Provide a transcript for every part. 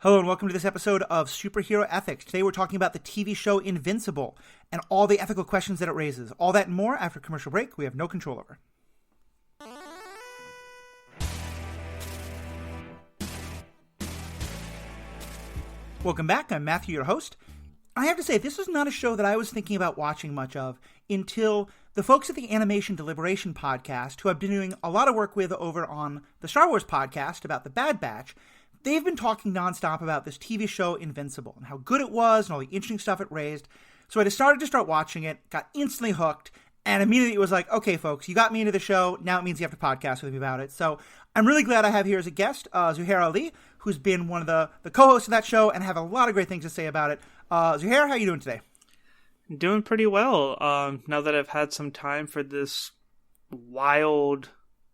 Hello and welcome to this episode of Superhero Ethics. Today we're talking about the TV show Invincible and all the ethical questions that it raises. All that and more after a commercial break we have no control over. Welcome back. I'm Matthew, your host. I have to say, this was not a show that I was thinking about watching much of until the folks at the Animation Deliberation Podcast, who I've been doing a lot of work with over on the Star Wars podcast about the Bad Batch, they've been talking nonstop about this TV show Invincible and how good it was and all the interesting stuff it raised. So I decided to start watching it, got instantly hooked, and immediately it was like, okay, folks, you got me into the show. Now it means you have to podcast with me about it. So I'm really glad I have here as a guest Zuhair Ali, who's been one of the co-hosts of that show and have a lot of great things to say about it. Zuhair, how are you doing today? Doing pretty well. Now that I've had some time for this wild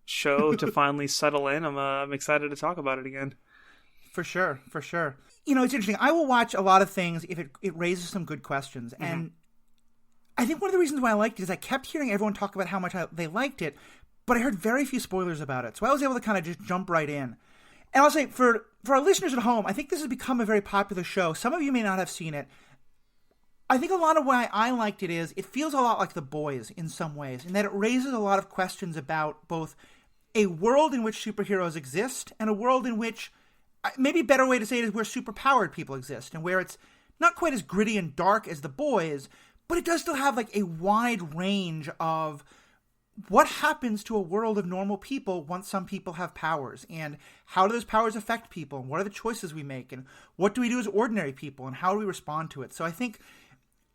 show to finally settle in, I'm excited to talk about it again. For sure. You know, it's interesting. I will watch a lot of things if it raises some good questions. Mm-hmm. And I think one of the reasons why I liked it is I kept hearing everyone talk about how much they liked it, but I heard very few spoilers about it. So I was able to kind of just jump right in. And I'll say, for our listeners at home, I think this has become a very popular show. Some of you may not have seen it. I think a lot of why I liked it is it feels a lot like The Boys in some ways, in that it raises a lot of questions about both a world in which superheroes exist and a world in which, maybe a better way to say it is where superpowered people exist, and where it's not quite as gritty and dark as The Boys, but it does still have like a wide range of what happens to a world of normal people once some people have powers, and how do those powers affect people, and what are the choices we make, and what do we do as ordinary people, and how do we respond to it. So I think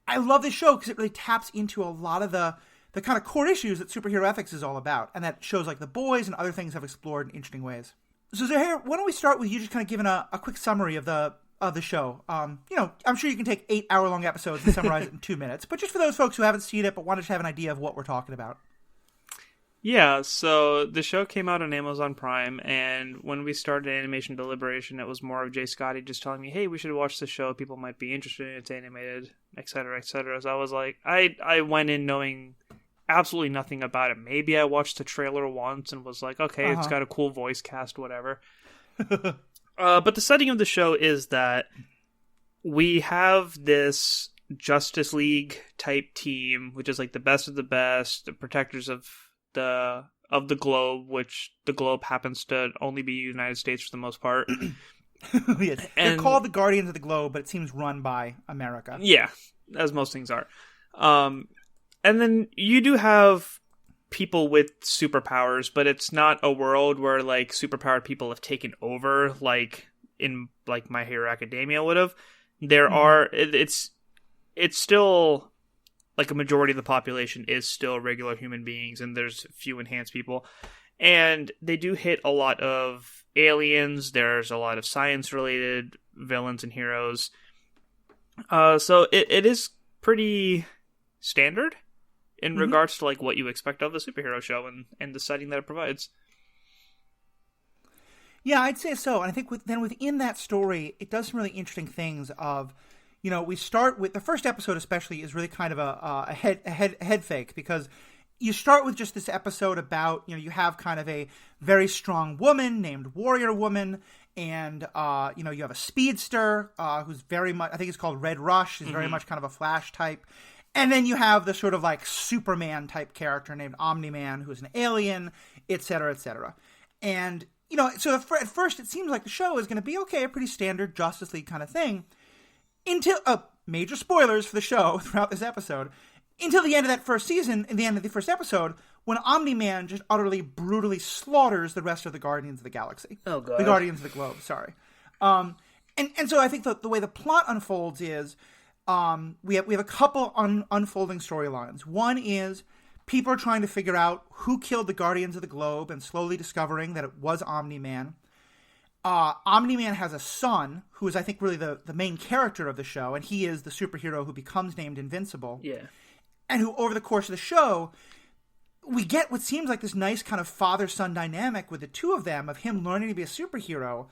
I love this show because it really taps into a lot of the kind of core issues that superhero ethics is all about, and that shows like The Boys and other things have explored in interesting ways. So Zuhair, why don't we start with you just kind of giving a quick summary of the show. You know, I'm sure you can take 8-hour-long episodes and summarize it in 2 minutes, but just for those folks who haven't seen it but wanted to have an idea of what we're talking about. Yeah, so the show came out on Amazon Prime, and when we started Animation Deliberation, it was more of Jay Scotty just telling me, hey, we should watch the show, people might be interested in it, it's animated, etc., etc. So I was like, I went in knowing absolutely nothing about it. Maybe I watched the trailer once and was like, okay, It's got a cool voice cast, whatever. But the setting of the show is that we have this Justice League type team, which is like the best of the best, the protectors of the globe, which the globe happens to only be United States for the most part. Yes. They're called the Guardians of the Globe, but it seems run by America. Yeah, as most things are. And then you do have people with superpowers, but it's not a world where like superpowered people have taken over, like in like My Hero Academia would have. There are it's still like a majority of the population is still regular human beings, and there's few enhanced people. And they do hit a lot of aliens. There's a lot of science-related villains and heroes. So it is pretty standard in regards to like what you expect of a superhero show and the setting that it provides. Yeah, I'd say so. And I think within that story, it does some really interesting things of, you know, we start with the first episode especially is really kind of a head fake, because you start with just this episode about, you know, you have kind of a very strong woman named Warrior Woman, and, you know, you have a speedster who's very much, I think it's called Red Rush, is very much kind of a Flash type. And then you have the sort of like Superman type character named Omni-Man, who's an alien, et cetera, et cetera. And, you know, so at first it seems like the show is going to be, okay, a pretty standard Justice League kind of thing. Until, major spoilers for the show throughout this episode, until the end of that first season, in the end of the first episode, when Omni-Man just utterly, brutally slaughters the rest of the Guardians of the Galaxy. Oh, God. The Guardians of the Globe, sorry. And so I think the way the plot unfolds is, we have a couple unfolding storylines. One is people are trying to figure out who killed the Guardians of the Globe and slowly discovering that it was Omni-Man. Omni-Man has a son who is, I think, really the main character of the show, and he is the superhero who becomes named Invincible. Yeah. And who, over the course of the show, we get what seems like this nice kind of father-son dynamic with the two of them, of him learning to be a superhero.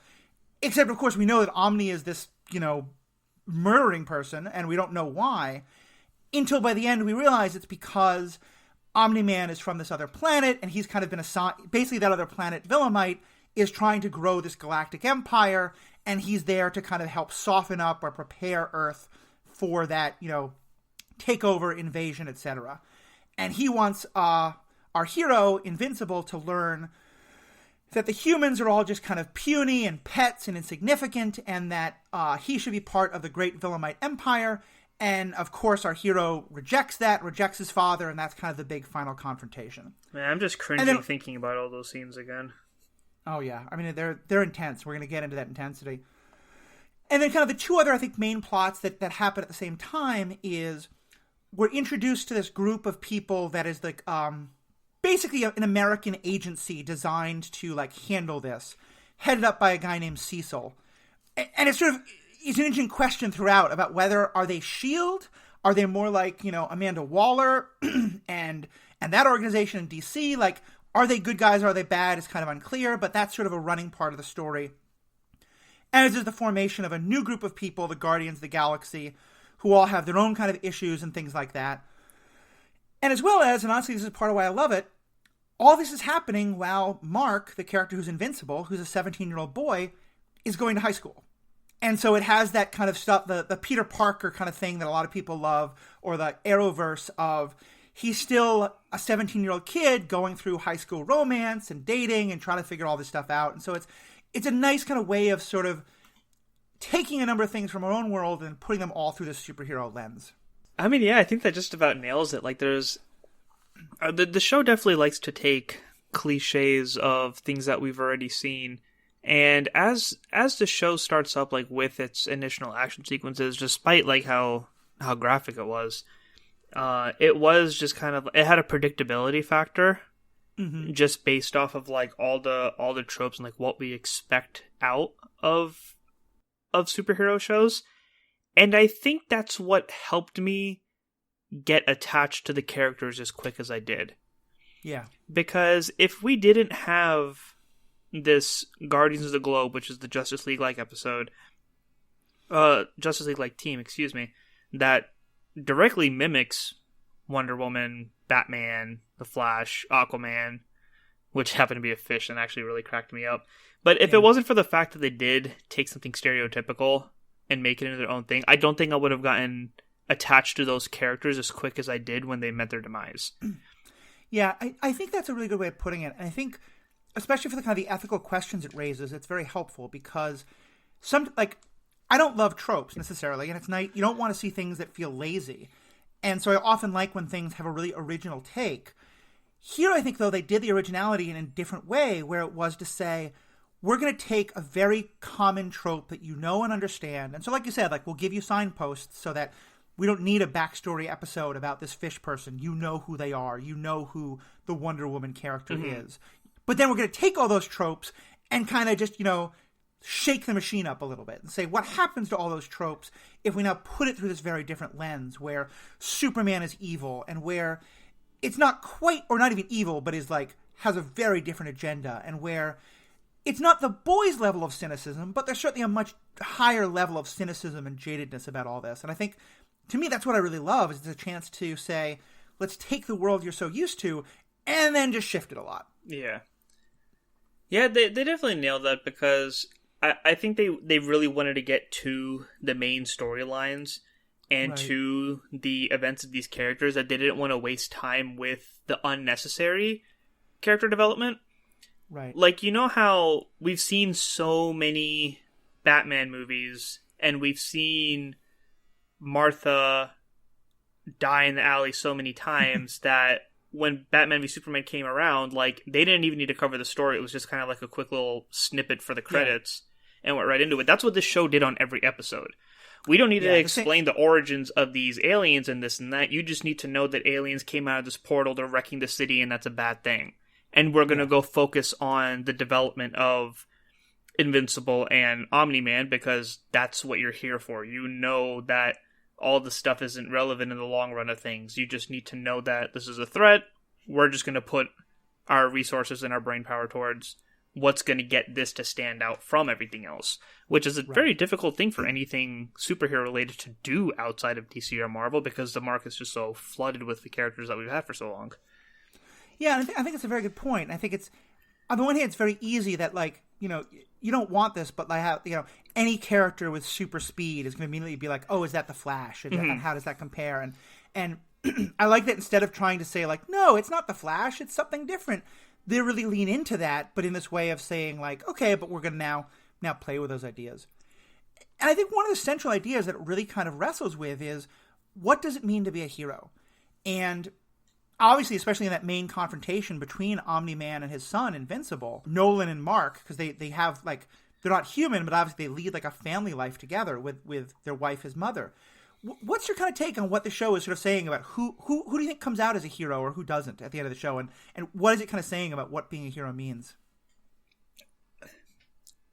Except, of course, we know that Omni is this, you know, murdering person, and we don't know why, until by the end we realize it's because Omni-Man is from this other planet, and he's kind of been assigned, basically that other planet, Villamite, is trying to grow this galactic empire, and he's there to kind of help soften up or prepare Earth for that, takeover, invasion, etc. And he wants our hero, Invincible, to learn that the humans are all just kind of puny and pets and insignificant, and that he should be part of the great Villamite Empire. And, of course, our hero rejects his father, and that's kind of the big final confrontation. Man, I'm just cringing thinking about all those scenes again. Oh, yeah. I mean, they're intense. We're going to get into that intensity. And then kind of the two other, I think, main plots that happen at the same time is we're introduced to this group of people that is like basically an American agency designed to like handle this, headed up by a guy named Cecil. And it's an interesting question throughout about whether are they S.H.I.E.L.D.? Are they more like, Amanda Waller and that organization in D.C.? Like, are they good guys or are they bad? It's kind of unclear, but that's sort of a running part of the story. As is the formation of a new group of people, the Guardians of the Galaxy, who all have their own kind of issues and things like that. And as well as, and honestly this is part of why I love it, all this is happening while Mark, the character who's Invincible, who's a 17-year-old boy, is going to high school. And so it has that kind of stuff, the Peter Parker kind of thing that a lot of people love, or the Arrowverse of he's still a 17-year-old kid going through high school romance and dating and trying to figure all this stuff out. And so it's a nice kind of way of sort of taking a number of things from our own world and putting them all through this superhero lens. I mean, yeah, I think that just about nails it. Like, there's the show definitely likes to take cliches of things that we've already seen, and as the show starts up, like with its initial action sequences, despite like how graphic it was just kind of, it had a predictability factor, just based off of like all the tropes and like what we expect out of superhero shows. And I think that's what helped me get attached to the characters as quick as I did. Yeah. Because if we didn't have this Guardians of the Globe, which is the Justice League-like episode, Justice League-like team, excuse me, that directly mimics Wonder Woman, Batman, The Flash, Aquaman, which happened to be a fish and actually really cracked me up. But if it wasn't for the fact that they did take something stereotypical and make it into their own thing, I don't think I would have gotten attached to those characters as quick as I did when they met their demise. Yeah, I think that's a really good way of putting it. And I think, especially for the kind of the ethical questions it raises, it's very helpful because I don't love tropes necessarily, and it's nice. You don't want to see things that feel lazy. And so I often like when things have a really original take. Here, I think, though, they did the originality in a different way, where it was to say, we're going to take a very common trope that you know and understand. And so, like you said, like we'll give you signposts so that we don't need a backstory episode about this fish person. You know who they are. You know who the Wonder Woman character is. But then we're going to take all those tropes and kind of just, shake the machine up a little bit and say, what happens to all those tropes if we now put it through this very different lens where Superman is evil and where it's not quite, or not even evil, but is like, has a very different agenda, and where it's not the boys' level of cynicism, but there's certainly a much higher level of cynicism and jadedness about all this. And I think, to me, that's what I really love, is it's a chance to say, let's take the world you're so used to and then just shift it a lot. Yeah. Yeah, they definitely nailed that, because I think they really wanted to get to the main storylines and to the events of these characters, that they didn't want to waste time with the unnecessary character development. Right. Like, how we've seen so many Batman movies, and we've seen Martha die in the alley so many times that when Batman v Superman came around, like, they didn't even need to cover the story. It was just kind of like a quick little snippet for the credits and went right into it. That's what this show did on every episode. We don't need to explain the origins of these aliens and this and that. You just need to know that aliens came out of this portal, they're wrecking the city, and that's a bad thing. And we're going to go focus on the development of Invincible and Omni-Man, because that's what you're here for. You know that all the stuff isn't relevant in the long run of things. You just need to know that this is a threat. We're just going to put our resources and our brain power towards what's going to get this to stand out from everything else, which is a very difficult thing for anything superhero related to do outside of DC or Marvel, because the market's just so flooded with the characters that we've had for so long. Yeah, I think it's a very good point. I think it's, on the one hand, it's very easy that, like, you don't want this, but I have, any character with super speed is going to immediately be like, oh, is that the Flash? And how does that compare? And I like that instead of trying to say like, no, it's not the Flash, it's something different. They really lean into that, but in this way of saying like, okay, but we're going to now play with those ideas. And I think one of the central ideas that it really kind of wrestles with is, what does it mean to be a hero? And obviously, especially in that main confrontation between Omni-Man and his son, Invincible, Nolan and Mark, because they have like, they're not human, but obviously they lead like a family life together with their wife, his mother. What's your kind of take on what the show is sort of saying about who do you think comes out as a hero or who doesn't at the end of the show? And what is it kind of saying about what being a hero means?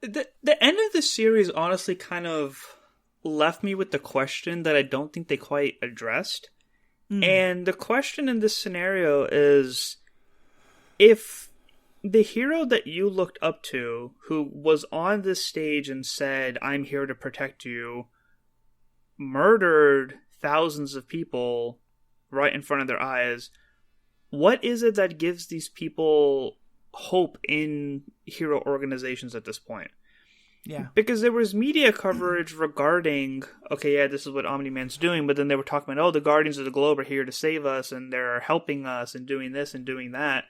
The end of the series honestly kind of left me with the question that I don't think they quite addressed. And the question in this scenario is, if the hero that you looked up to, who was on this stage and said, I'm here to protect you, murdered thousands of people right in front of their eyes, what is it that gives these people hope in hero organizations at this point? Yeah. Because there was media coverage regarding, okay, yeah, this is what Omni-Man's doing, but then they were talking about, oh, the Guardians of the Globe are here to save us, and they're helping us, and doing this and doing that.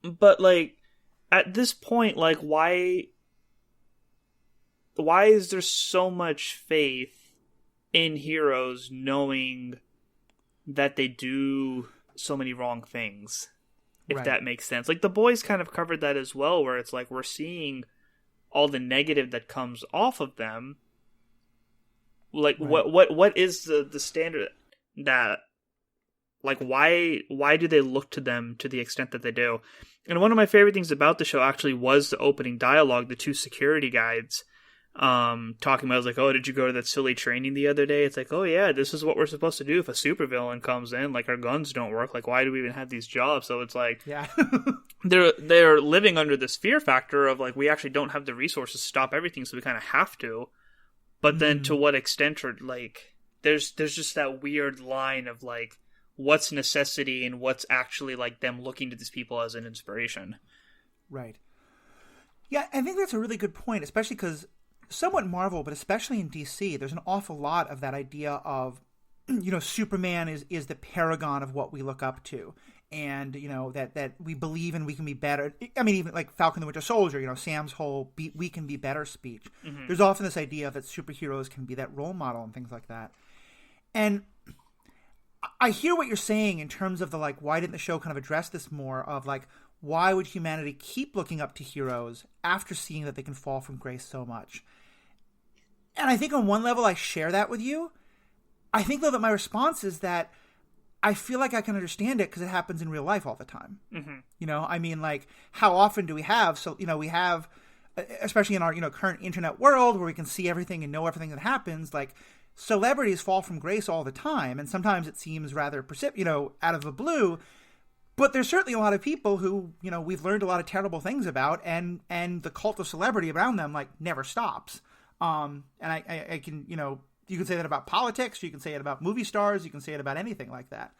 But, like, at this point, like, why is there so much faith in heroes knowing that they do so many wrong things? If that makes sense. Like, The Boys kind of covered that as well, where it's like, we're seeing all the negative that comes off of them. Like, what is the standard that, like, why do they look to them to the extent that they do? And one of my favorite things about the show actually was the opening dialogue, the two security guides talking about, I was like, oh, did you go to that silly training the other day? It's like, oh yeah, this is what we're supposed to do if a supervillain comes in. Like, our guns don't work. Like, why do we even have these jobs? So it's like, yeah. they're living under this fear factor of like, we actually don't have the resources to stop everything, so we kind of have to. But then to what extent, or like, there's just that weird line of like, what's necessity and what's actually like them looking to these people as an inspiration. Right. Yeah, I think that's a really good point, especially because somewhat Marvel, but especially in DC, there's an awful lot of that idea of, Superman is the paragon of what we look up to. And, that we believe in, we can be better. I mean, even like Falcon the Winter Soldier, Sam's whole we can be better speech. Mm-hmm. There's often this idea that superheroes can be that role model and things like that. And I hear what you're saying in terms of the, like, why didn't the show kind of address this more of, like, why would humanity keep looking up to heroes after seeing that they can fall from grace so much? And I think on one level I share that with you. I think, though, that my response is that I feel like I can understand it because it happens in real life all the time. Mm-hmm. I mean, like, how often do we have? So, we have, especially in our, current internet world where we can see everything and know everything that happens, like, celebrities fall from grace all the time. And sometimes it seems rather, out of the blue. But there's certainly a lot of people who, we've learned a lot of terrible things about, and the cult of celebrity around them, like, never stops. And I can, you can say that about politics, you can say it about movie stars, you can say it about anything like that.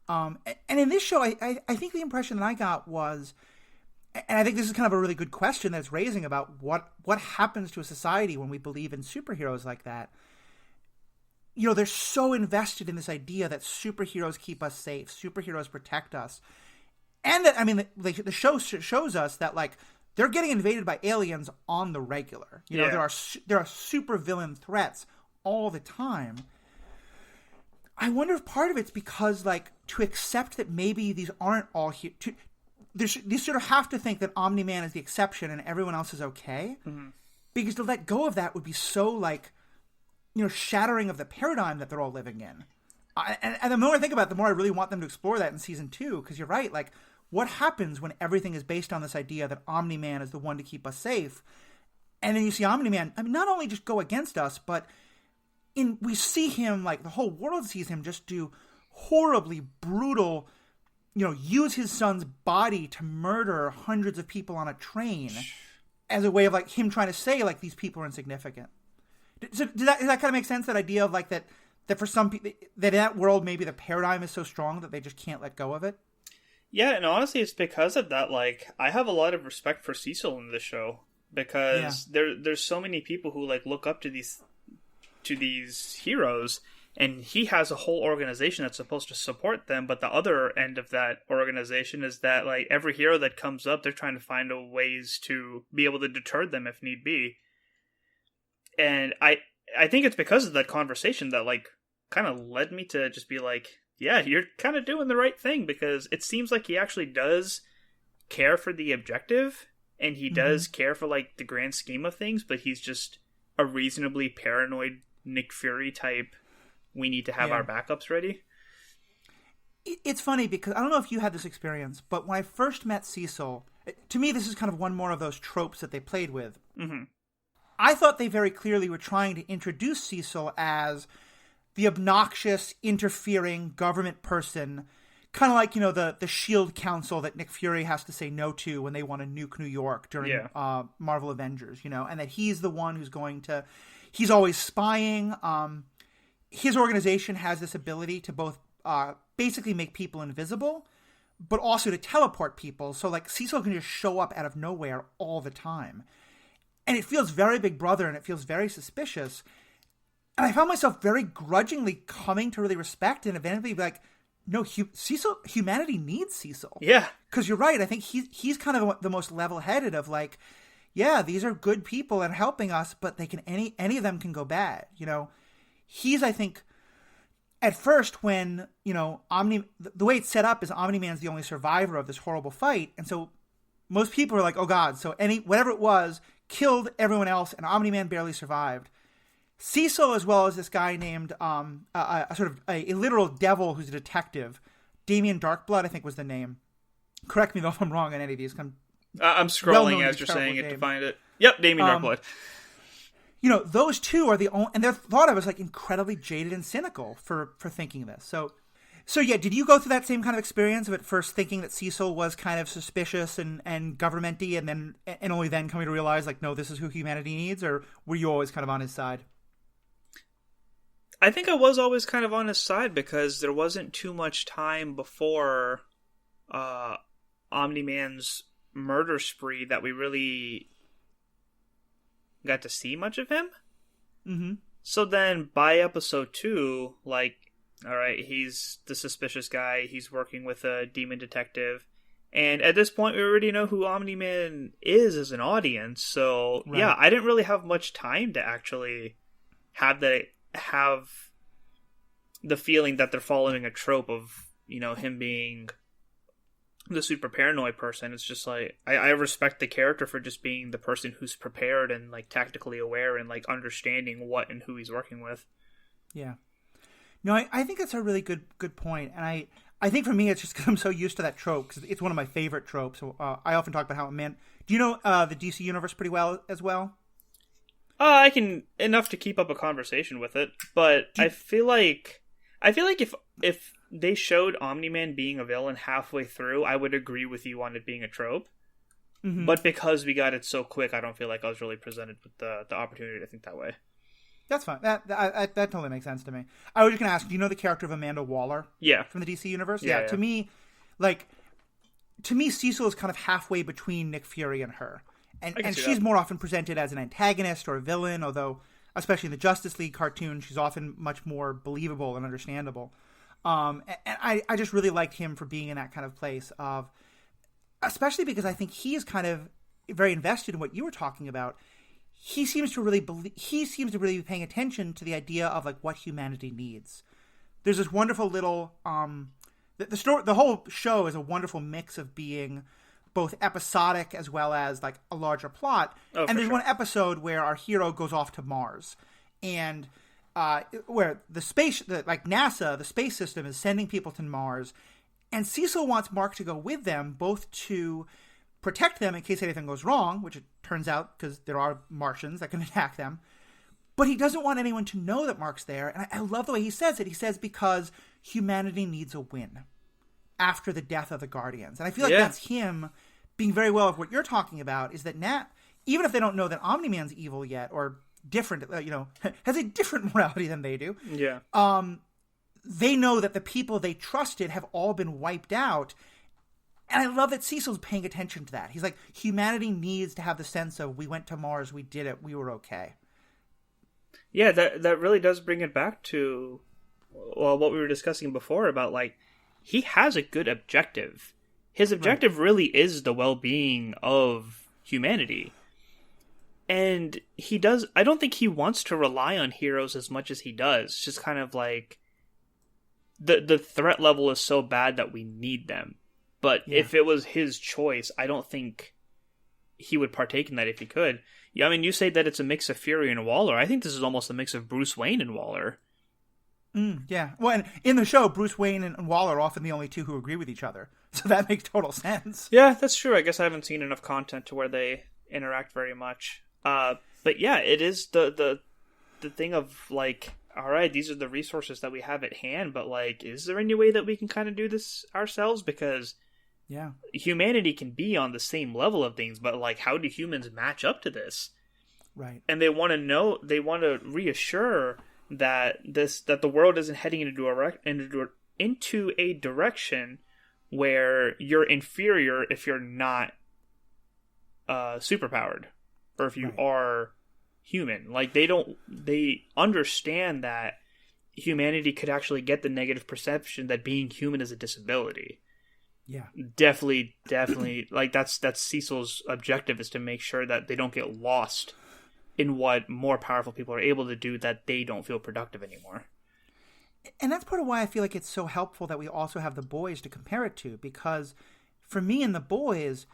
And in this show, I think the impression that I got was, and I think this is kind of a really good question that it's raising about what happens to a society when we believe in superheroes like that. They're so invested in this idea that superheroes keep us safe, superheroes protect us. And that, I mean, the show shows us that, like, they're getting invaded by aliens on the regular. There are super villain threats all the time. I wonder if part of it's because, like, to accept that maybe these aren't all they sort of have to think that Omni-Man is the exception and everyone else is okay. Mm-hmm. Because to let go of that would be so, like, shattering of the paradigm that they're all living in. And the more I think about it, the more I really want them to explore that in season 2. Because you're right, like, what happens when everything is based on this idea that Omni-Man is the one to keep us safe? And then you see Omni-Man, I mean, not only just go against us, but we see him, like, the whole world sees him just do horribly brutal, use his son's body to murder hundreds of people on a train as a way of, like, him trying to say, like, these people are insignificant. So does that kind of make sense? That idea of, like, that for some people, that in that world maybe the paradigm is so strong that they just can't let go of it? Yeah, and honestly, it's because of that. Like, I have a lot of respect for Cecil in this show because there's so many people who like look up to these heroes, and he has a whole organization that's supposed to support them. But the other end of that organization is that like every hero that comes up, they're trying to find ways to be able to deter them if need be. And I think it's because of that conversation that like kind of led me to just be like, yeah, you're kind of doing the right thing, because it seems like he actually does care for the objective, and he does care for like the grand scheme of things, but he's just a reasonably paranoid Nick Fury type. We need to have our backups ready. It's funny because I don't know if you had this experience, but when I first met Cecil, to me this is kind of one more of those tropes that they played with. Mm-hmm. I thought they very clearly were trying to introduce Cecil as the obnoxious, interfering government person, kind of like, you know, the SHIELD Council that Nick Fury has to say no to when they want to nuke New York during Marvel Avengers, you know, and that he's the one who's going to, he's always spying. His organization has this ability to both basically make people invisible, but also to teleport people. So like Cecil can just show up out of nowhere all the time. And it feels very Big Brother, and it feels very suspicious. And I found myself very grudgingly coming to really respect and eventually be like, no, Cecil, humanity needs Cecil. Yeah. Because you're right. I think he's kind of the most level-headed of like, yeah, these are good people and helping us, but they can any of them can go bad. You know, he's, I think, at first when, you know, the way it's set up is Omni-Man's the only survivor of this horrible fight. And so most people are like, oh God, so whatever it was killed everyone else and Omni-Man barely survived. Cecil, as well as this guy named a sort of a literal devil who's a detective, Damien Darkblood, I think was the name. Correct me though if I'm wrong on any of these. I'm scrolling as you're saying it to find it. Yep, Damien Darkblood. You know, those two are the only, and they're thought of as like incredibly jaded and cynical for thinking this. So yeah, did you go through that same kind of experience of at first thinking that Cecil was kind of suspicious and governmenty, and only then coming to realize like, no, this is who humanity needs, or were you always kind of on his side? I think I was always kind of on his side because there wasn't too much time before Omni-Man's murder spree that we really got to see much of him. Mm-hmm. So then by episode 2, like, all right, he's the suspicious guy. He's working with a demon detective. And at this point, we already know who Omni-Man is as an audience. So, right. Yeah, I didn't really have much time to actually have the feeling that they're following a trope of, you know, him being the super paranoid person. It's just like, I respect the character for just being the person who's prepared and like tactically aware and like understanding what and who he's working with. Yeah. No, I think that's a really good point. And I think for me, it's just because I'm so used to that trope, because it's one of my favorite tropes. So, I often talk about how, man, do you know the DC universe pretty well as well? I can enough to keep up a conversation with it, but I feel like if they showed Omni-Man being a villain halfway through, I would agree with you on it being a trope. Mm-hmm. But because we got it so quick, I don't feel like I was really presented with the opportunity to think that way. That's fine. That totally makes sense to me. I was just going to ask, do you know the character of Amanda Waller? Yeah. From the DC universe? Yeah. To me, Cecil is kind of halfway between Nick Fury and her. And she's more often presented as an antagonist or a villain, although, especially in the Justice League cartoon, she's often much more believable and understandable. And I just really liked him for being in that kind of place of, especially because I think he is kind of very invested in what you were talking about. He seems to really be paying attention to the idea of like what humanity needs. There's this wonderful little the whole show is a wonderful mix of being both episodic as well as like a larger plot. Oh, and there's one episode where our hero goes off to Mars, and where NASA, the space system, is sending people to Mars, and Cecil wants Mark to go with them, both to protect them in case anything goes wrong, which it turns out because there are Martians that can attack them. But he doesn't want anyone to know that Mark's there, and I love the way he says it. He says because humanity needs a win after the death of the Guardians. And I feel like that's him being very well of what you're talking about, is that even if they don't know that Omni-Man's evil yet, or different, has a different morality than they do. Yeah. They know that the people they trusted have all been wiped out, And I love that Cecil's paying attention to that. He's like, humanity needs to have the sense of, we went to Mars, we did it, we were okay. Yeah, that really does bring it back to what we were discussing before about, like, he has a good objective. His objective really is the well-being of humanity. And I don't think he wants to rely on heroes as much as he does. It's just kind of like, the threat level is so bad that we need them. But if it was his choice, I don't think he would partake in that if he could. Yeah, I mean, you say that it's a mix of Fury and Waller. I think this is almost a mix of Bruce Wayne and Waller. Yeah. Well, and in the show, Bruce Wayne and Waller are often the only two who agree with each other. So that makes total sense. Yeah, that's true. I guess I haven't seen enough content to where they interact very much. But yeah, it is the thing of, like, all right, these are the resources that we have at hand, but, like, is there any way that we can kind of do this ourselves? Because humanity can be on the same level of things, but, like, how do humans match up to this? Right. And they want to reassure that the world isn't heading into a direction where you're inferior if you're not superpowered, or if you are human. Like, they understand that humanity could actually get the negative perception that being human is a disability. Yeah. Definitely, like, that's Cecil's objective, is to make sure that they don't get lost in what more powerful people are able to do, that they don't feel productive anymore. And that's part of why I feel like it's so helpful that we also have The Boys to compare it to, because for me in The Boys,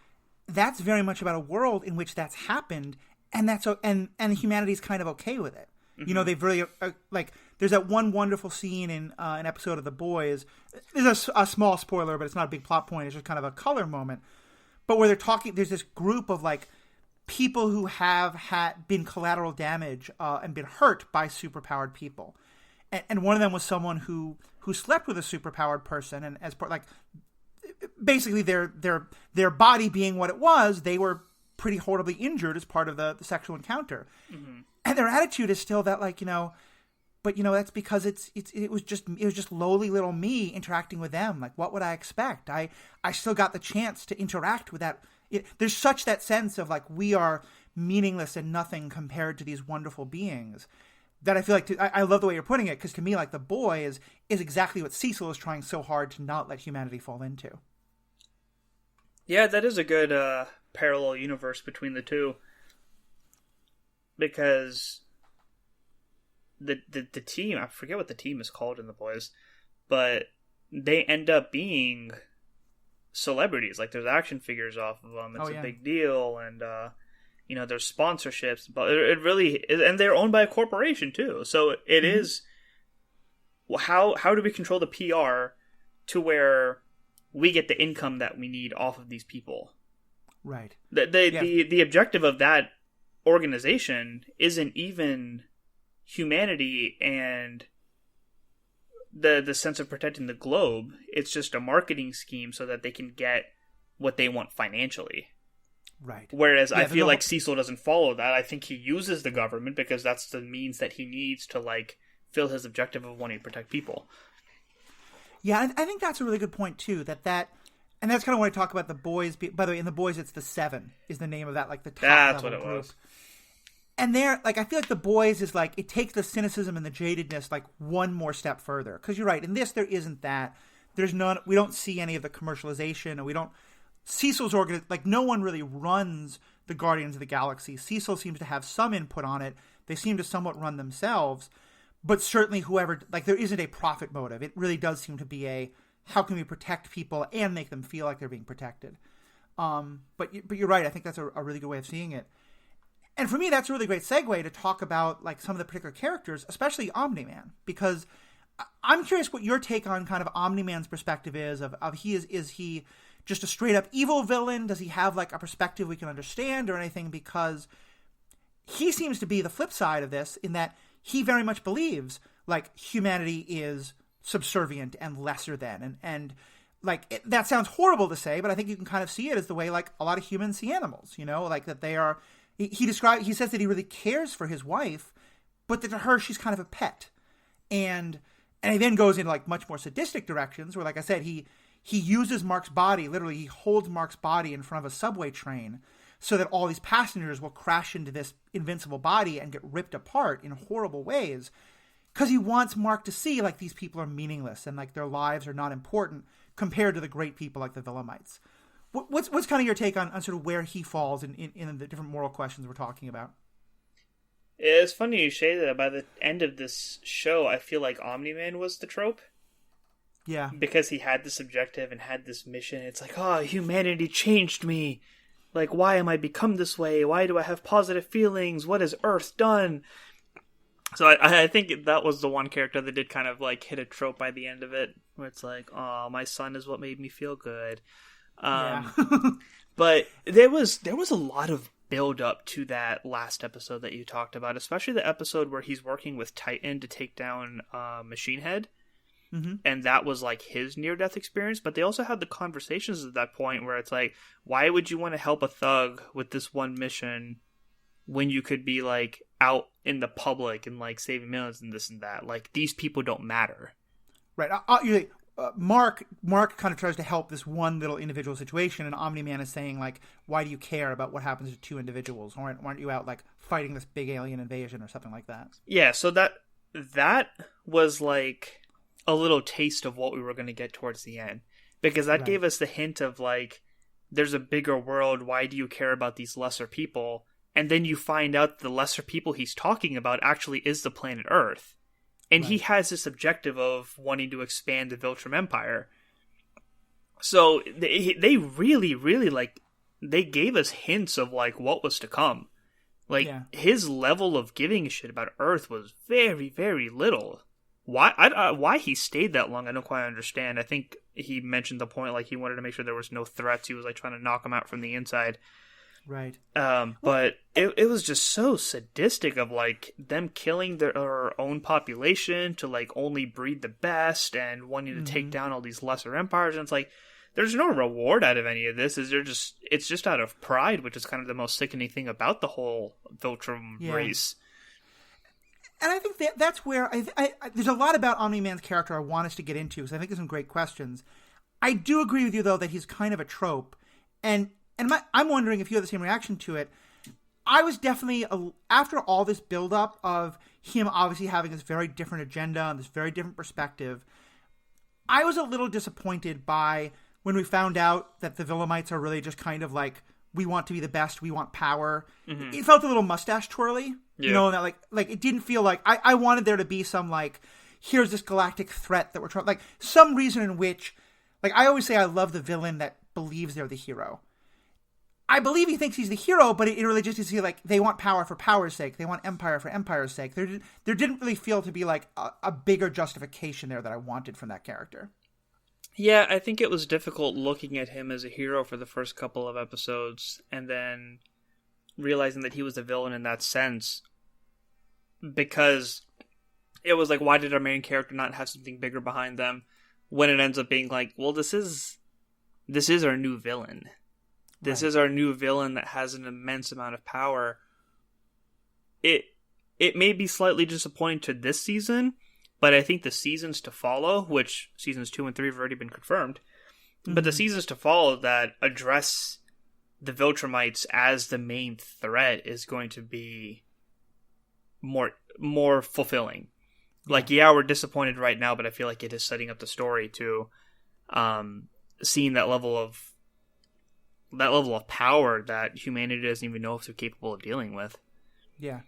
that's very much about a world in which that's happened, and and humanity's kind of okay with it. Mm-hmm. You know, they've really like, there's that one wonderful scene in an episode of The Boys. There's a small spoiler, but it's not a big plot point. It's just kind of a color moment. But where they're talking, there's this group of, like, people who have been collateral damage and been hurt by superpowered people. And one of them was someone who slept with a superpowered person, and as part, like, basically their body being what it was, they were pretty horribly injured as part of the sexual encounter. Mm-hmm. And their attitude is still that, like, but that's because it was just lowly little me interacting with them. Like, what would I expect? I still got the chance to interact with that. There's such that sense of, like, we are meaningless and nothing compared to these wonderful beings, that I feel like I love the way you're putting it, because to me, like, The Boy is exactly what Cecil is trying so hard to not let humanity fall into. Yeah, that is a good parallel universe between the two, because the team, I forget what the team is called in The Boys, but they end up being celebrities. Like, there's action figures off of them. It's a big deal, and there's sponsorships, but it really is, and they're owned by a corporation too. So it is, how do we control the PR to where we get the income that we need off of these people? Right. The objective of that organization isn't even humanity and the sense of protecting the globe. It's just a marketing scheme so that they can get what they want financially. Right. Whereas I feel like Cecil doesn't follow that. I think he uses the government because that's the means that he needs to, like, fill his objective of wanting to protect people. Yeah, I think that's a really good point too. And that's kind of when I talk about The Boys. By the way, in The Boys, it's the Seven is the name of that, like, the top that's level what it group. was. And they're, like, I feel like The Boys is, like, it takes the cynicism and the jadedness, like, one more step further. Because you're right, in this there isn't that. There's none. We don't see any of the commercialization, and we don't. Cecil's like, no one really runs the Guardians of the Galaxy. Cecil seems to have some input on it. They seem to somewhat run themselves, but certainly whoever, like, there isn't a profit motive. It really does seem to be a, how can we protect people and make them feel like they're being protected? But you're right. I think that's a really good way of seeing it. And for me, that's a really great segue to talk about, like, some of the particular characters, especially Omni-Man, because I'm curious what your take on kind of Omni-Man's perspective is of is he just a straight up evil villain? Does he have, like, a perspective we can understand or anything? Because he seems to be the flip side of this, in that he very much believes, like, humanity is subservient and lesser than, and like, that sounds horrible to say, but I think you can kind of see it as the way, like, a lot of humans see animals, like, that they are. He says that he really cares for his wife, but that to her she's kind of a pet, and he then goes into, like, much more sadistic directions where, like I said, he he uses Mark's body, literally he holds Mark's body in front of a subway train so that all these passengers will crash into this invincible body and get ripped apart in horrible ways, because he wants Mark to see, like, these people are meaningless and, like, their lives are not important compared to the great people like the Villamites. What's kind of your take on sort of where he falls in the different moral questions we're talking about? It's funny you say that. By the end of this show, I feel like Omni-Man was the trope. Yeah. Because he had this objective and had this mission. It's like, oh, humanity changed me. Like, why am I become this way? Why do I have positive feelings? What has Earth done? So I think that was the one character that did kind of, like, hit a trope by the end of it, where it's like, oh, my son is what made me feel good. Yeah. But there was a lot of build up to that last episode that you talked about, especially the episode where he's working with Titan to take down Machine Head. Mm-hmm. And that was like his near-death experience. But they also had the conversations at that point where it's like, why would you want to help a thug with this one mission when you could be like out in the public and like saving millions and this and that? Like, these people don't matter. Right. Mark kind of tries to help this one little individual situation, and Omni-Man is saying, like, why do you care about what happens to two individuals? Why aren't you out, like, fighting this big alien invasion or something like that? Yeah, so that was like a little taste of what we were going to get towards the end, because that gave us the hint of, like, there's a bigger world, why do you care about these lesser people? And then you find out the lesser people he's talking about actually is the planet Earth. And he has this objective of wanting to expand the Viltrum Empire. So they really, really, like, they gave us hints of, like, what was to come. Like, his level of giving a shit about Earth was very, very little. Why he stayed that long, I don't quite understand. I think he mentioned the point, like, he wanted to make sure there was no threats. He was, like, trying to knock them out from the inside. Right. But it was just so sadistic of, like, them killing their own population to, like, only breed the best and wanting to take down all these lesser empires. And it's like, there's no reward out of any of this. It's just out of pride, which is kind of the most sickening thing about the whole Viltrum race. And I think that's where there's a lot about Omni-Man's character I want us to get into, because I think there's some great questions. I do agree with you, though, that he's kind of a trope. And I'm wondering if you have the same reaction to it. I was definitely, after all this buildup of him obviously having this very different agenda and this very different perspective, I was a little disappointed by when we found out that the Villamites are really just kind of like, we want to be the best, we want power. Mm-hmm. It felt a little mustache twirly, you know, that like it didn't feel like, I wanted there to be some, like, here's this galactic threat that we're trying, like, some reason in which, like, I always say I love the villain that believes they're the hero. I believe he thinks he's the hero, but it really just is like they want power for power's sake. They want empire for empire's sake. There didn't really feel to be like a bigger justification there that I wanted from that character. Yeah, I think it was difficult looking at him as a hero for the first couple of episodes and then realizing that he was a villain in that sense, because it was like, why did our main character not have something bigger behind them, when it ends up being like, well, this is our new villain. This is our new villain that has an immense amount of power. It may be slightly disappointing to this season, but I think the seasons to follow, which seasons 2 and 3 have already been confirmed, but the seasons to follow that address the Viltrumites as the main threat is going to be more fulfilling. Like, we're disappointed right now, but I feel like it is setting up the story to seeing that level of power that humanity doesn't even know if they're capable of dealing with. Yeah.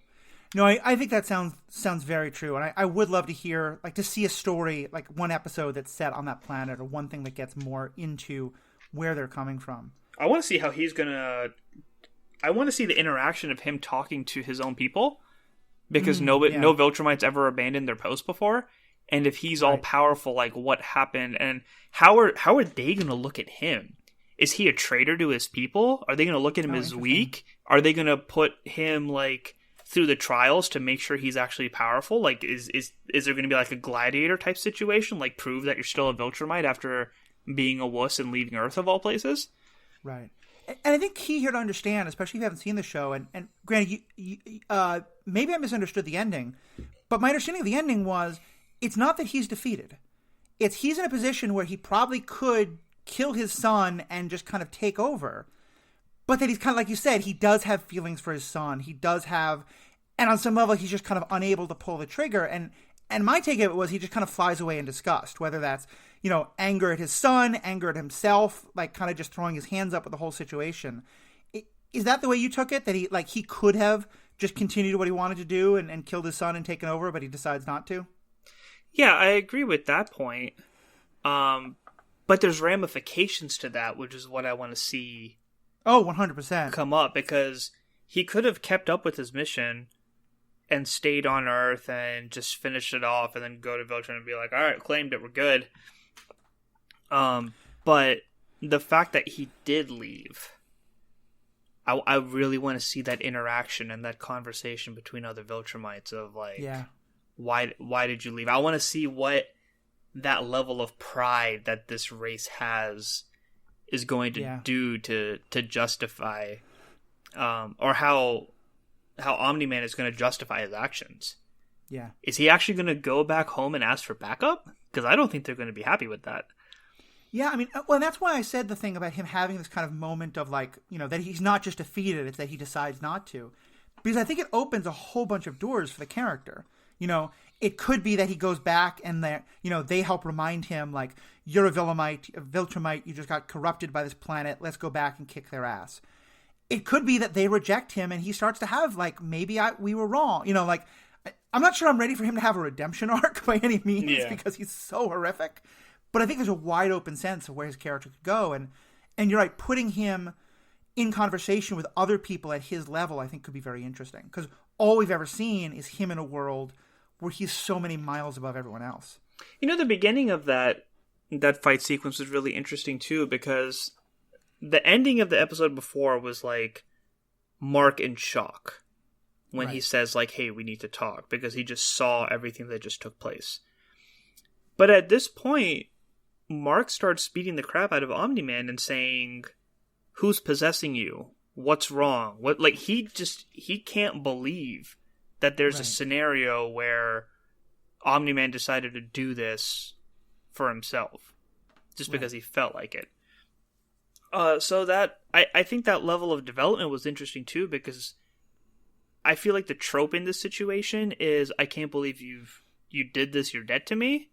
No, I think that sounds very true. And I would love to hear, like, to see a story, like one episode that's set on that planet, or one thing that gets more into where they're coming from. I want to see how I want to see the interaction of him talking to his own people, because no Viltrumites ever abandoned their post before. And if he's all powerful, like, what happened, and how are they going to look at him? Is he a traitor to his people? Are they going to look at him as weak? Are they going to put him, like, through the trials to make sure he's actually powerful? Like, is there going to be, like, a gladiator type situation? Like, prove that you're still a Viltrumite after being a wuss and leaving Earth, of all places? Right. And I think key here to understand, especially if you haven't seen the show, and granted, you maybe I misunderstood the ending, but my understanding of the ending was, it's not that he's defeated. It's he's in a position where he probably could kill his son and just kind of take over. But that he's kind of, like you said, he does have feelings for his son. He does have, and on some level, he's just kind of unable to pull the trigger. And my take of it was he just kind of flies away in disgust, whether that's, anger at his son, anger at himself, like kind of just throwing his hands up with the whole situation. Is that the way you took it? That he could have just continued what he wanted to do and killed his son and taken over, but he decides not to? Yeah, I agree with that point. But there's ramifications to that, which is what I want to see. Oh, 100%. Come up, because he could have kept up with his mission and stayed on Earth and just finished it off and then go to Viltrum and be like, all right, claimed it, we're good. But the fact that he did leave, I really want to see that interaction and that conversation between other Viltrumites of like, why did you leave? I want to see what that level of pride that this race has is going to do to justify, or how Omni-Man is going to justify his actions. Yeah. Is he actually going to go back home and ask for backup? Because I don't think they're going to be happy with that. Yeah, I mean, well, that's why I said the thing about him having this kind of moment of like, that he's not just defeated, it's that he decides not to. Because I think it opens a whole bunch of doors for the character. It could be that he goes back and they help remind him, like, you're a Viltrumite, you just got corrupted by this planet, let's go back and kick their ass. It could be that they reject him and he starts to have, like, maybe we were wrong. I'm not sure I'm ready for him to have a redemption arc by any means because he's so horrific. But I think there's a wide open sense of where his character could go. And you're right, putting him in conversation with other people at his level, I think could be very interesting. Because all we've ever seen is him in a world where he's so many miles above everyone else. The beginning of that fight sequence was really interesting too, because the ending of the episode before was like Mark in shock when he says like, hey, we need to talk, because he just saw everything that just took place. But at this point, Mark starts beating the crap out of Omni-Man and saying, who's possessing you? What's wrong? He can't believe that there's a scenario where Omni-Man decided to do this for himself just because he felt like it. So that I think that level of development was interesting too, because I feel like the trope in this situation is, I can't believe you did this, you're dead to me.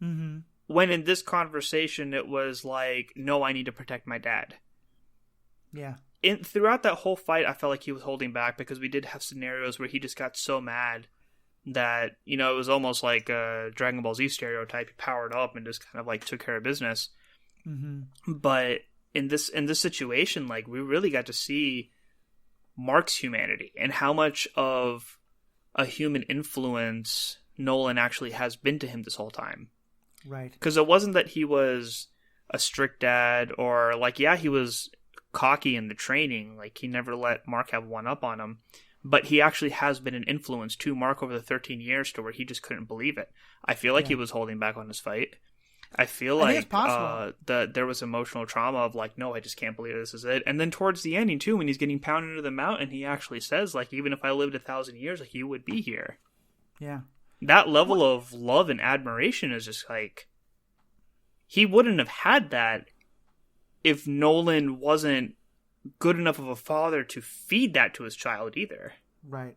Mm-hmm. When in this conversation it was like, no, I need to protect my dad. Yeah. Throughout that whole fight, I felt like he was holding back, because we did have scenarios where he just got so mad that, it was almost like a Dragon Ball Z stereotype. He powered up and just kind of like took care of business. Mm-hmm. But in this situation, like, we really got to see Mark's humanity and how much of a human influence Nolan actually has been to him this whole time. Right. Because it wasn't that he was a strict dad, or like, he was cocky in the training, like he never let Mark have one up on him, but he actually has been an influence to Mark over the 13 years to where he just couldn't believe it. I feel like he was holding back on his fight. I feel like there was emotional trauma of like, no, I just can't believe this is it. And then towards the ending too, when he's getting pounded into the mountain, he actually says like, even if I lived 1,000 years, like, you would be here. Yeah. That level of love and admiration is just like, he wouldn't have had that if Nolan wasn't good enough of a father to feed that to his child either. Right.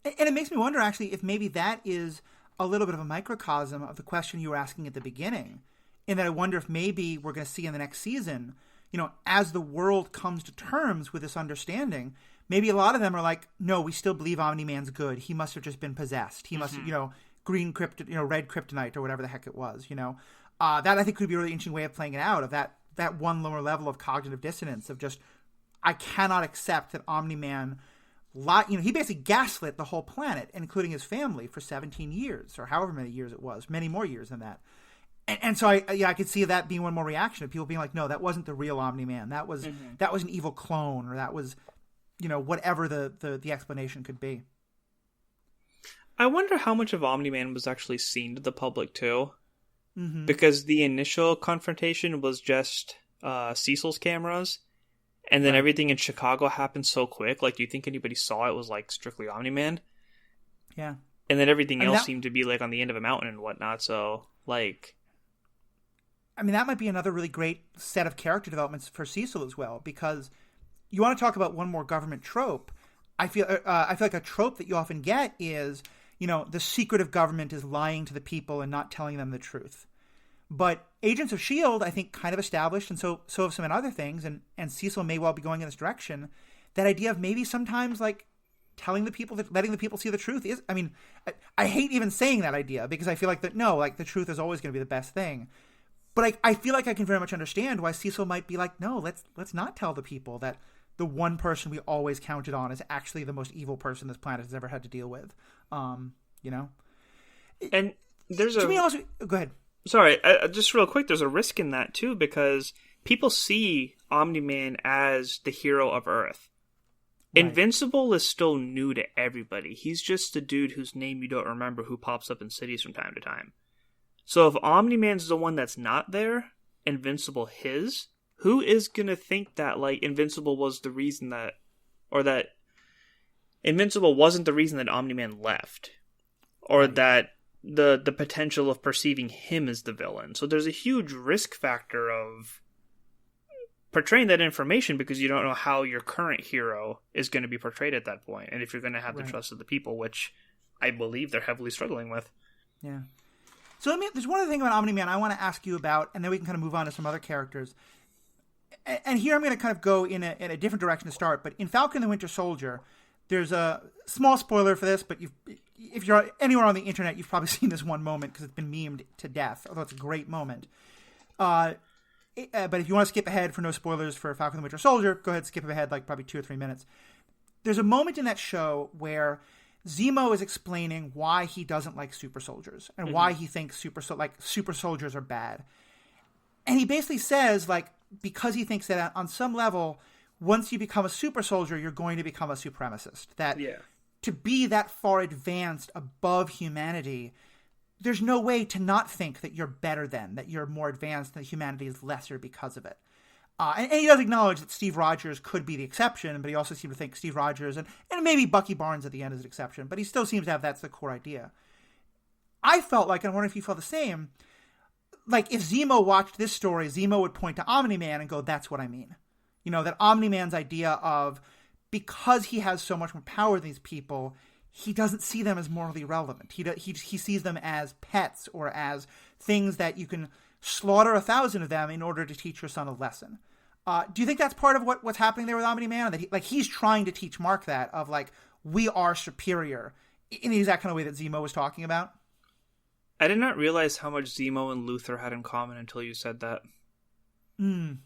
And it makes me wonder, actually, if maybe that is a little bit of a microcosm of the question you were asking at the beginning. In that I wonder if maybe we're going to see in the next season, as the world comes to terms with this understanding, maybe a lot of them are like, no, we still believe Omni-Man's good. He must have just been possessed. He must, red kryptonite or whatever the heck it was, that I think could be a really interesting way of playing it out, of that one lower level of cognitive dissonance of just, I cannot accept that Omni-Man, he basically gaslit the whole planet, including his family, for 17 years, or however many years it was, many more years than that. And so I could see that being one more reaction of people being like, no, that wasn't the real Omni-Man. That was an evil clone, or that was, whatever the explanation could be. I wonder how much of Omni-Man was actually seen to the public too. Mm-hmm. Because the initial confrontation was just Cecil's cameras, and then everything in Chicago happened so quick. Like, do you think anybody saw it was like strictly Omni-Man? Yeah. And then everything else seemed to be like on the end of a mountain and whatnot. So, like, I mean, that might be another really great set of character developments for Cecil as well, because you want to talk about one more government trope. I feel like a trope that you often get is, the secret of government is lying to the people and not telling them the truth. But Agents of S.H.I.E.L.D., I think, kind of established, and so have some other things, and Cecil may well be going in this direction, that idea of maybe sometimes, like, telling the people, letting the people see the truth is, I mean, I hate even saying that idea, because I feel like the truth is always going to be the best thing. But I feel like I can very much understand why Cecil might be like, no, let's not tell the people that the one person we always counted on is actually the most evil person this planet has ever had to deal with. And there's to me also, go ahead. Sorry, just real quick, there's a risk in that too, because people see Omni-Man as the hero of Earth. Right. Invincible is still new to everybody. He's just a dude whose name you don't remember who pops up in cities from time to time. So if Omni-Man's the one that's not there, Invincible his, who is going to think that, like, Invincible was the reason that, or that Invincible wasn't the reason that Omni-Man left, or that the potential of perceiving him as the villain. So there's a huge risk factor of portraying that information, because you don't know how your current hero is going to be portrayed at that point, and if you're going to have the trust of the people, which I believe they're heavily struggling with. Yeah. So there's one other thing about Omni-Man I want to ask you about, and then we can kind of move on to some other characters. And here I'm going to kind of go in a different direction to start. But in Falcon and the Winter Soldier, there's a small spoiler for this, but if you're anywhere on the internet, you've probably seen this one moment because it's been memed to death, although it's a great moment. But if you want to skip ahead for no spoilers for Falcon and the Winter Soldier, go ahead, skip ahead like probably 2 or 3 minutes. There's a moment in that show where Zemo is explaining why he doesn't like super soldiers and why he thinks super soldiers are bad. And he basically says, like, because he thinks that on some level, once you become a super soldier, you're going to become a supremacist. That to be that far advanced above humanity, there's no way to not think that you're better than, that you're more advanced, that humanity is lesser because of it. And he does acknowledge that Steve Rogers could be the exception, but he also seems to think Steve Rogers and maybe Bucky Barnes at the end is an exception, but he still seems to have that's the core idea. I felt like, and I wonder if you felt the same, like if Zemo watched this story, Zemo would point to Omni-Man and go, that's what I mean. That Omni-Man's idea of, because he has so much more power than these people, he doesn't see them as morally relevant. He sees them as pets or as things that you can slaughter 1,000 of them in order to teach your son a lesson. Do you think that's part of what's happening there with Omni-Man? That he's trying to teach Mark that, of like, we are superior in the exact kind of way that Zemo was talking about? I did not realize how much Zemo and Luthor had in common until you said that.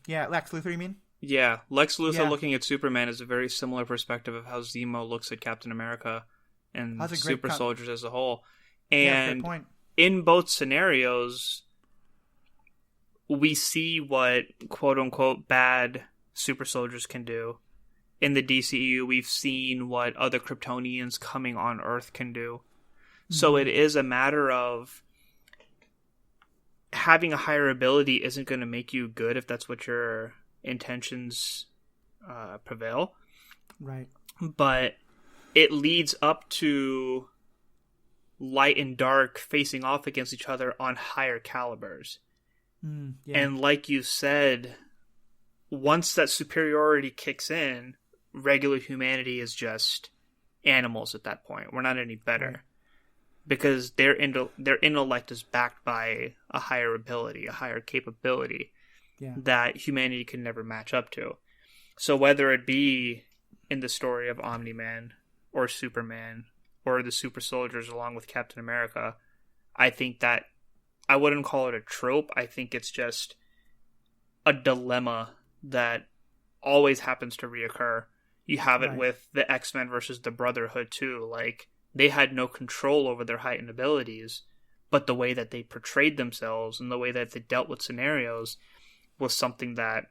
Yeah, Lex Luthor, you mean? Yeah, Lex Luthor looking at Superman is a very similar perspective of how Zemo looks at Captain America and super soldiers as a whole. And great point. In both scenarios, we see what quote-unquote bad super soldiers can do. In the DCEU, we've seen what other Kryptonians coming on Earth can do. So it is a matter of having a higher ability isn't going to make you good if that's what your intentions prevail. Right. But it leads up to light and dark facing off against each other on higher calibers. And like you said, once that superiority kicks in, regular humanity is just animals at that point. We're not any better. Right. Because their intellect is backed by a higher ability, a higher capability that humanity can never match up to. So whether it be in the story of Omni-Man or Superman or the super soldiers along with Captain America, I think that I wouldn't call it a trope. I think it's just a dilemma that always happens to reoccur. You have it with the X-Men versus the Brotherhood too. Like, they had no control over their heightened abilities, but the way that they portrayed themselves and the way that they dealt with scenarios was something that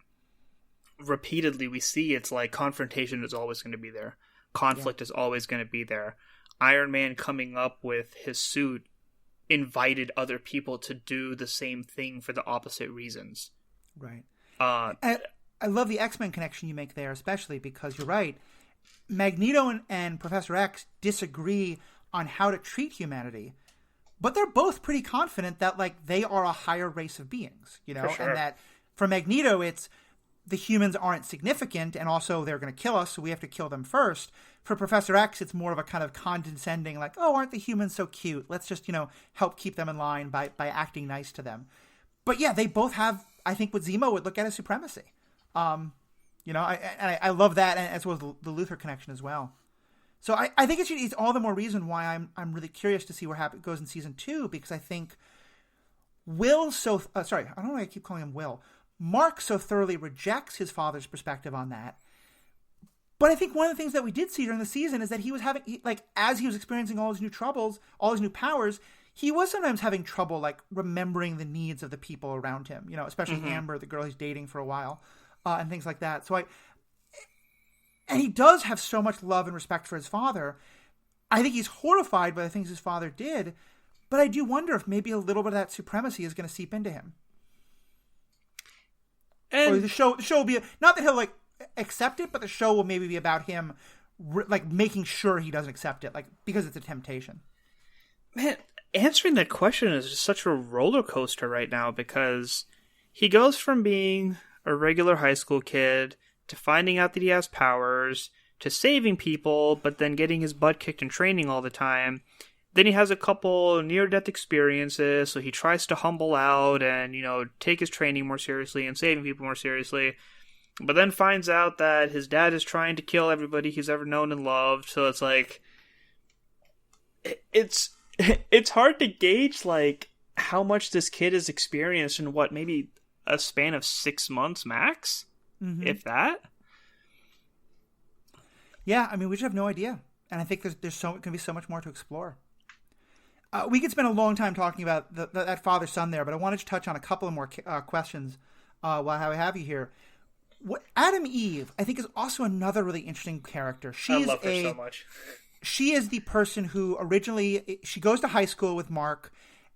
repeatedly we see. It's like confrontation is always going to be there. Conflict is always going to be there. Iron Man coming up with his suit invited other people to do the same thing for the opposite reasons. Right. I love the X-Men connection you make there, especially because you're right. Magneto and Professor X disagree on how to treat humanity, but they're both pretty confident that like they are a higher race of beings, you know, sure. and that for Magneto, it's the humans aren't significant, and also they're going to kill us, so we have to kill them first. For Professor X, it's more of a kind of condescending, like, oh, aren't the humans so cute? Let's just, you know, help keep them in line by acting nice to them. But yeah, they both have, I think, what Zemo would look at as supremacy. You know, I love that, and as well as the Luthor connection as well. So I think it's all the more reason why I'm really curious to see where it goes in season 2, because I think I don't know why I keep calling him Will. Mark so thoroughly rejects his father's perspective on that. But I think one of the things that we did see during the season is that he was as he was experiencing all his new troubles, all his new powers, he was sometimes having trouble, like, remembering the needs of the people around him, you know, especially Amber, the girl he's dating for a while, and things like that. So and he does have so much love and respect for his father. I think he's horrified by the things his father did, but I do wonder if maybe a little bit of that supremacy is going to seep into him. And or the show will be, not that he'll, like, accept it, but the show will maybe be about him, like, making sure he doesn't accept it, like, because it's a temptation. Man, answering that question is just such a roller coaster right now, because he goes from being a regular high school kid to finding out that he has powers, to saving people, but then getting his butt kicked in training all the time. Then he has a couple near-death experiences, so he tries to humble out and, you know, take his training more seriously and saving people more seriously. But then finds out that his dad is trying to kill everybody he's ever known and loved, so it's like... It's hard to gauge, like, how much this kid has experienced in, what, maybe a span of 6 months max? Mm-hmm. If that? Yeah, I mean, we just have no idea. And I think there's going to be so much more to explore. We could spend a long time talking about that father-son there, but I wanted to touch on a couple of more questions while I have you here. Adam Eve, I think, is also another really interesting character. I love her so much. She is the person who originally, she goes to high school with Mark,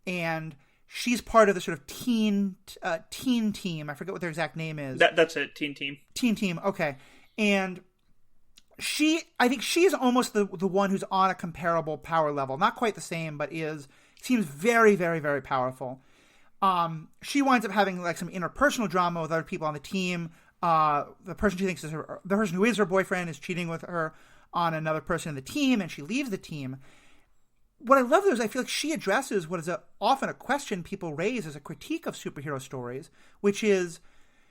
and she's part of the sort of teen team. I forget what their exact name is. That's it, teen team. Teen team, okay. And I think she is almost the one who's on a comparable power level. Not quite the same, but seems very, very, very powerful. She winds up having like some interpersonal drama with other people on the team. The person she thinks is the person who is her boyfriend is cheating with her on another person in the team, and she leaves the team. What I love though is I feel like she addresses what is often a question people raise as a critique of superhero stories, which is,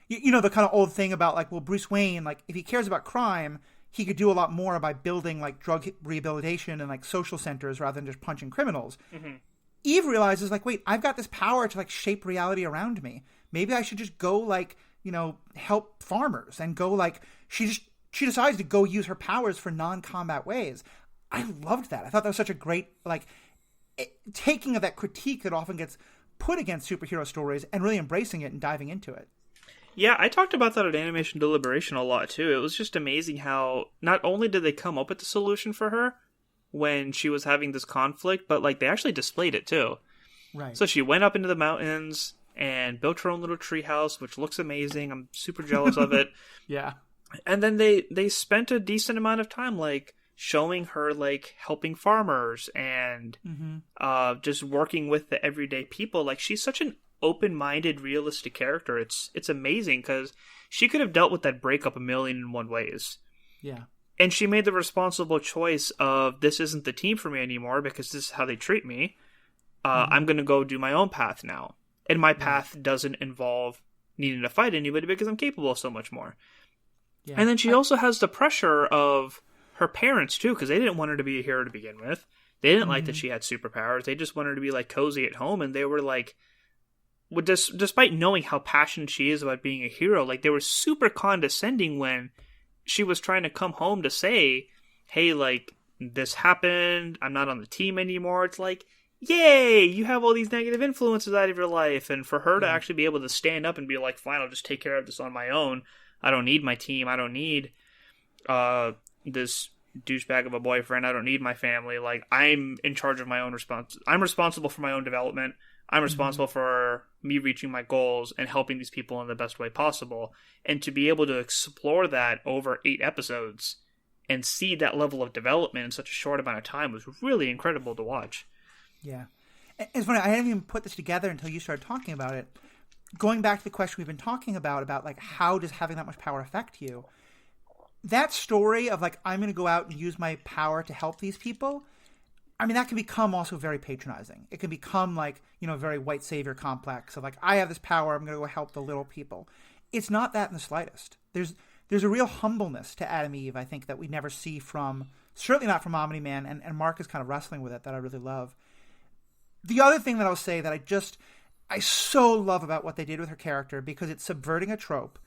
you know, the kind of old thing about like, well, Bruce Wayne, like if he cares about crime, he could do a lot more by building like drug rehabilitation and like social centers rather than just punching criminals. Mm-hmm. Eve realizes like, wait, I've got this power to like shape reality around me. Maybe I should just go like, you know, help farmers and go like, she decides to go use her powers for non-combat ways. I loved that. I thought that was such a great, like, taking of that critique that often gets put against superhero stories and really embracing it and diving into it. Yeah, I talked about that at Animation Deliberation a lot, too. It was just amazing how not only did they come up with the solution for her when she was having this conflict, but, like, they actually displayed it, too. Right. So she went up into the mountains and built her own little treehouse, which looks amazing. I'm super jealous of it. Yeah. And then they spent a decent amount of time, like, showing her, like, helping farmers and just working with the everyday people. Like, she's such an open-minded, realistic character. It's amazing because she could have dealt with that breakup 1,000,001 ways. Yeah. And she made the responsible choice of, this isn't the team for me anymore because this is how they treat me. I'm going to go do my own path now. And my path doesn't involve needing to fight anybody because I'm capable of so much more. Yeah. And then she also has the pressure of her parents, too, because they didn't want her to be a hero to begin with. They didn't like that she had superpowers. They just wanted her to be, like, cozy at home. And they were, like, despite knowing how passionate she is about being a hero, like, they were super condescending when she was trying to come home to say, hey, like, this happened. I'm not on the team anymore. It's like, yay, you have all these negative influences out of your life. And for her to actually be able to stand up and be like, fine, I'll just take care of this on my own. I don't need my team. I don't need this douchebag of a boyfriend. I don't need my family. Like, I'm in charge of my own I'm responsible for my own development. I'm responsible for me reaching my goals and helping these people in the best way possible. And to be able to explore that over 8 episodes and see that level of development in such a short amount of time was really incredible to watch. Yeah. It's funny, I hadn't even put this together until you started talking about it. Going back to the question we've been talking about like how does having that much power affect you? That story of like, I'm going to go out and use my power to help these people, I mean, that can become also very patronizing. It can become like, a very white savior complex of like, I have this power, I'm going to go help the little people. It's not that in the slightest. There's a real humbleness to Adam Eve, I think, that we never see certainly not from Omni-Man, and Mark is kind of wrestling with it, that I really love. The other thing that I'll say that I so love about what they did with her character, because it's subverting a trope.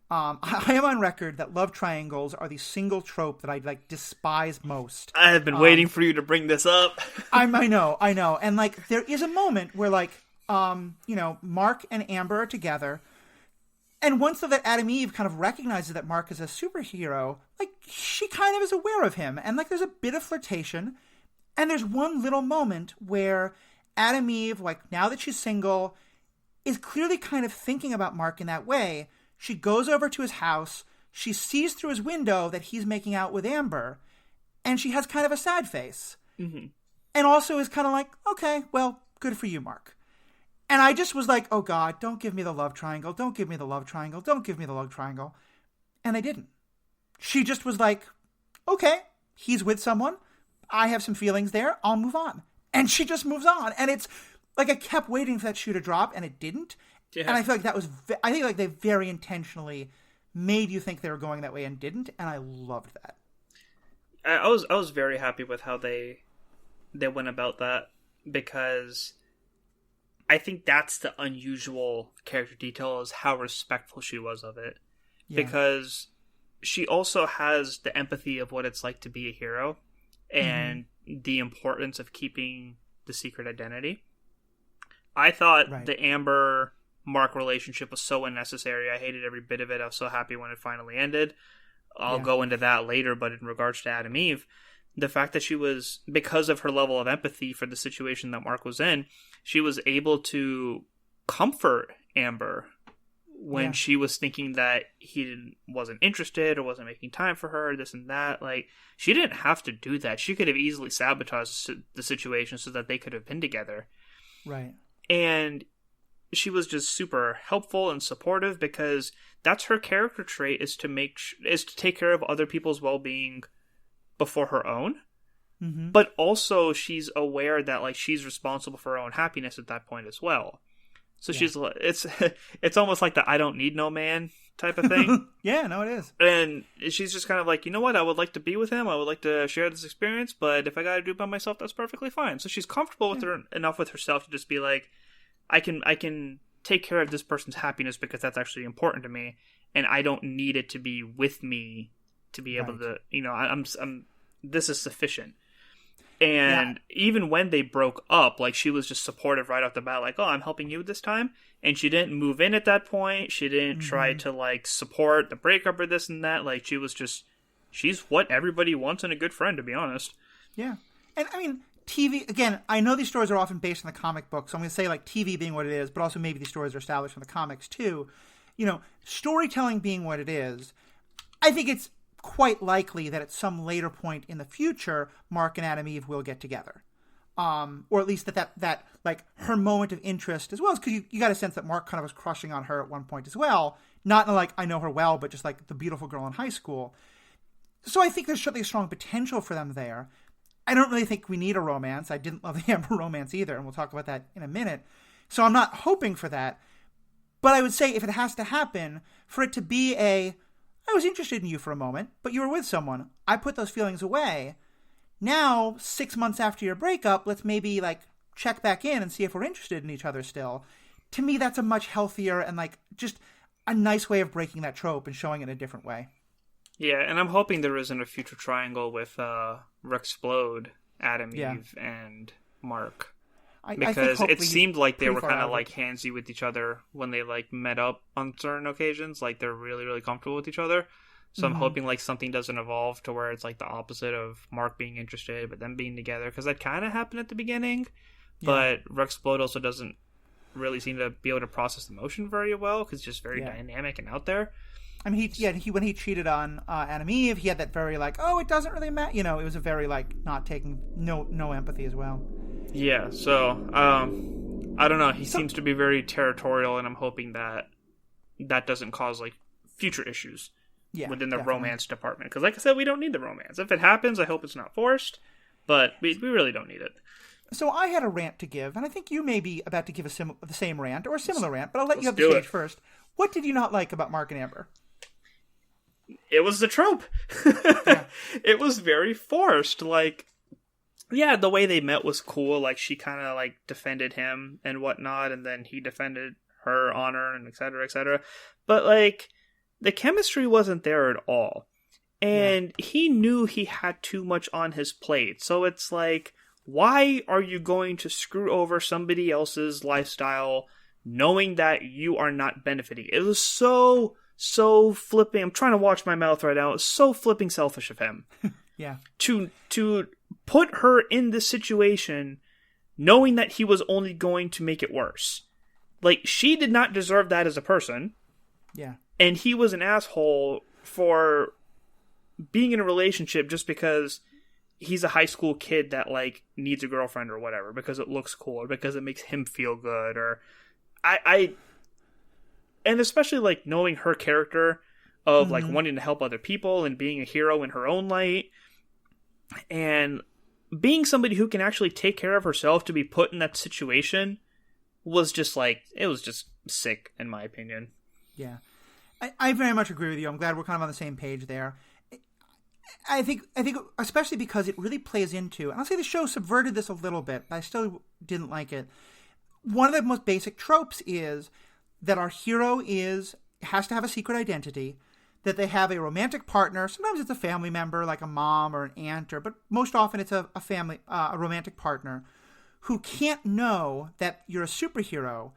I am on record that love triangles are the single trope that I like despise most. I have been waiting for you to bring this up. I know. And like, there is a moment where like, Mark and Amber are together. And once that Adam Eve kind of recognizes that Mark is a superhero, like, she kind of is aware of him. And like, there's a bit of flirtation. And there's one little moment where Adam Eve, like, now that she's single, is clearly kind of thinking about Mark in that way. She goes over to his house. She sees through his window that he's making out with Amber. And she has kind of a sad face. Mm-hmm. And also is kind of like, okay, well, good for you, Mark. And I just was like, oh God, don't give me the love triangle. Don't give me the love triangle. Don't give me the love triangle. And they didn't. She just was like, okay, he's with someone. I have some feelings there. I'll move on. And she just moves on. And it's like, I kept waiting for that shoe to drop and it didn't. Yeah. And I feel like that was, I think like they very intentionally made you think they were going that way and didn't. And I loved that. I was very happy with how they went about that, because I think that's the unusual character detail, is how respectful she was of it. Yeah. Because she also has the empathy of what it's like to be a hero and the importance of keeping the secret identity. I thought the Amber Mark relationship was so unnecessary. I hated every bit of it. I was so happy when it finally ended. I'll go into that later, but in regards to Adam Eve, the fact that she was, because of her level of empathy for the situation that Mark was in, she was able to comfort Amber when she was thinking that he wasn't interested or wasn't making time for her, this and that. Like, she didn't have to do that. She could have easily sabotaged the situation so that they could have been together. Right. And she was just super helpful and supportive, because that's her character trait, is to take care of other people's well-being before her own. Mm-hmm. But also she's aware that like she's responsible for her own happiness at that point as well. So she's, it's almost like the I don't need no man type of thing. Yeah, no, it is. And she's just kind of like, you know what, I would like to be with him, I would like to share this experience, but if I gotta do it by myself, that's perfectly fine. So she's comfortable with her enough with herself to just be like, I can take care of this person's happiness because that's actually important to me, and I don't need it to be with me to be able to, I'm this is sufficient. And even when they broke up, like, she was just supportive right off the bat, like, oh, I'm helping you this time. And she didn't move in at that point. She didn't try to, like, support the breakup or this and that. Like, she's what everybody wants in a good friend, to be honest. Yeah. And, I mean, TV, again, I know these stories are often based on the comic book, so I'm going to say, like, TV being what it is, but also maybe these stories are established from the comics, too. Storytelling being what it is, I think it's quite likely that at some later point in the future, Mark and Adam Eve will get together. Or at least that like, her moment of interest as well, because you got a sense that Mark kind of was crushing on her at one point as well. Not in like, I know her well, but just like the beautiful girl in high school. So I think there's certainly a strong potential for them there. I don't really think we need a romance. I didn't love the Amber romance either, and we'll talk about that in a minute. So I'm not hoping for that. But I would say if it has to happen, for it to be I was interested in you for a moment, but you were with someone. I put those feelings away. Now, 6 months after your breakup, let's maybe like check back in and see if we're interested in each other still. To me, that's a much healthier and like just a nice way of breaking that trope and showing it in a different way. Yeah, and I'm hoping there isn't a future triangle with Rexplode, Adam Eve, and Mark. Because it seemed like they were kind of like handsy with each other when they like met up on certain occasions. Like, they're really, really comfortable with each other. So I'm hoping like something doesn't evolve to where it's like the opposite of Mark being interested but them being together, because that kind of happened at the beginning. But Rexplode also doesn't really seem to be able to process emotion very well, because it's just very dynamic and out there. I mean, when he cheated on Adam Eve, he had that very like, oh, it doesn't really matter. It was a very like not taking no empathy as well. Yeah, so I don't know. He seems to be very territorial, and I'm hoping that that doesn't cause like future issues within the romance department. Because, like I said, we don't need the romance. If it happens, I hope it's not forced, but we really don't need it. So I had a rant to give, and I think you may be about to give the same rant or a similar rant, but I'll let you have the stage first. What did you not like about Mark and Amber? It was the trope. It was very forced. Like, yeah, the way they met was cool. Like, she kind of like defended him and whatnot, and then he defended her honor and et cetera, et cetera. But like, the chemistry wasn't there at all. And he knew he had too much on his plate. So it's like, why are you going to screw over somebody else's lifestyle knowing that you are not benefiting? It was so flipping. I'm trying to watch my mouth right now. It was so flipping selfish of him. Yeah. To put her in this situation knowing that he was only going to make it worse. Like, she did not deserve that as a person. Yeah. And he was an asshole for being in a relationship just because he's a high school kid that like needs a girlfriend or whatever because it looks cool or because it makes him feel good. Or and especially like knowing her character of like wanting to help other people and being a hero in her own light and being somebody who can actually take care of herself, to be put in that situation was just like, it was just sick in my opinion. Yeah. I very much agree with you. I'm glad we're kind of on the same page there. I think especially because it really plays into, and I'll say the show subverted this a little bit, but I still didn't like it. One of the most basic tropes is that our hero has to have a secret identity, that they have a romantic partner. Sometimes it's a family member, like a mom or an aunt, but most often it's a romantic partner who can't know that you're a superhero,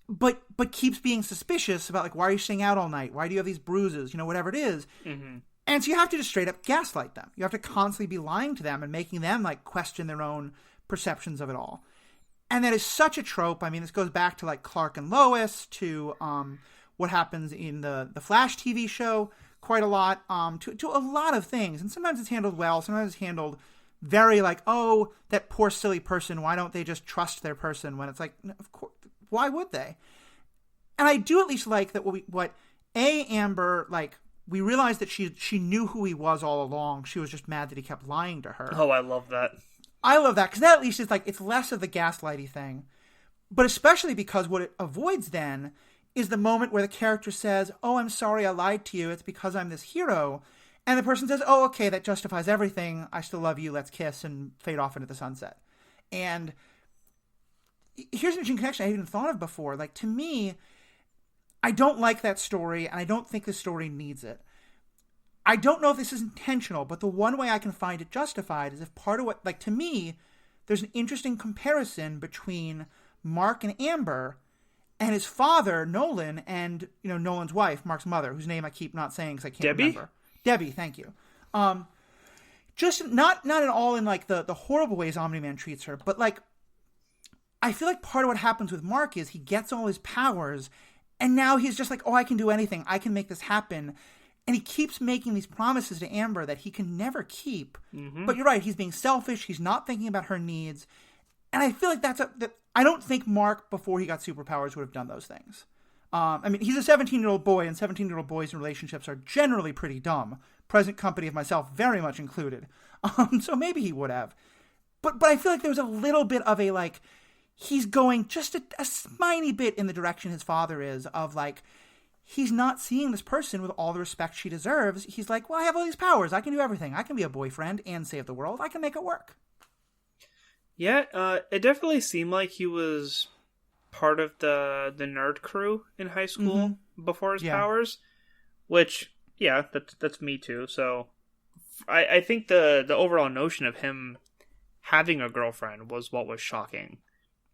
but keeps being suspicious about, like, why are you staying out all night? Why do you have these bruises? Whatever it is. Mm-hmm. And so you have to just straight up gaslight them. You have to constantly be lying to them and making them like question their own perceptions of it all. And that is such a trope. I mean, this goes back to like Clark and Lois, to what happens in the Flash TV show quite a lot, to a lot of things. And sometimes it's handled well. Sometimes it's handled very like, oh, that poor silly person. Why don't they just trust their person? When it's like, of course, why would they? And I do at least like that Amber, like, we realized that she knew who he was all along. She was just mad that he kept lying to her. Oh, I love that. I love that, because that at least is like, it's less of the gaslighty thing. But especially because what it avoids then is the moment where the character says, oh, I'm sorry I lied to you. It's because I'm this hero. And the person says, oh, okay, that justifies everything. I still love you. Let's kiss and fade off into the sunset. And here's an interesting connection I hadn't thought of before. Like, to me, I don't like that story, and I don't think the story needs it. I don't know if this is intentional, but the one way I can find it justified is if part of what, like, to me, there's an interesting comparison between Mark and Amber and his father, Nolan, and, Nolan's wife, Mark's mother, whose name I keep not saying because I can't remember. Debbie, thank you. Just not at all in, like, the horrible ways Omni-Man treats her, but, like, I feel like part of what happens with Mark is he gets all his powers, and now he's just like, oh, I can do anything. I can make this happen. And he keeps making these promises to Amber that he can never keep. Mm-hmm. But you're right. He's being selfish. He's not thinking about her needs. And I feel like I don't think Mark, before he got superpowers, would have done those things. I mean, he's a 17-year-old boy, and 17-year-old boys in relationships are generally pretty dumb. Present company of myself very much included. So maybe he would have. But I feel like there was a little bit of a, like, he's going just a tiny bit in the direction his father is, of like, he's not seeing this person with all the respect she deserves. He's like, well, I have all these powers. I can do everything. I can be a boyfriend and save the world. I can make it work. Yeah, it definitely seemed like he was part of the nerd crew in high school before his powers, which, yeah, that's me too. So I think the overall notion of him having a girlfriend was what was shocking.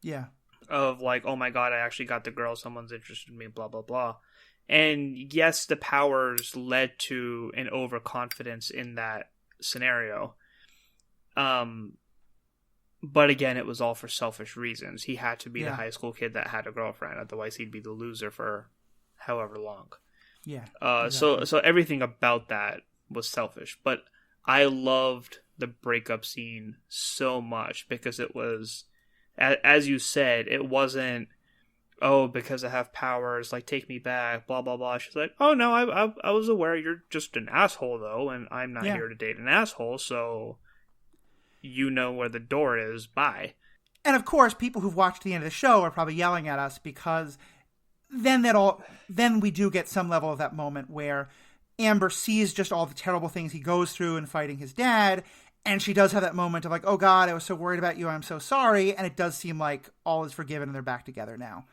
Yeah. Of like, oh my god, I actually got the girl, someone's interested in me, blah, blah, blah. And yes, the powers led to an overconfidence in that scenario. But again, it was all for selfish reasons. He had to be the high school kid that had a girlfriend, otherwise he'd be the loser for however long. Yeah. Exactly. So everything about that was selfish. But I loved the breakup scene so much because it was, as you said, it wasn't, oh, because I have powers, like, take me back, blah, blah, blah. She's like, oh, no, I was aware you're just an asshole, though, and I'm not here to date an asshole, so you know where the door is, bye. And, of course, people who've watched the end of the show are probably yelling at us because then we do get some level of that moment where Amber sees just all the terrible things he goes through in fighting his dad, and she does have that moment of like, oh, God, I was so worried about you, I'm so sorry, and it does seem like all is forgiven and they're back together now.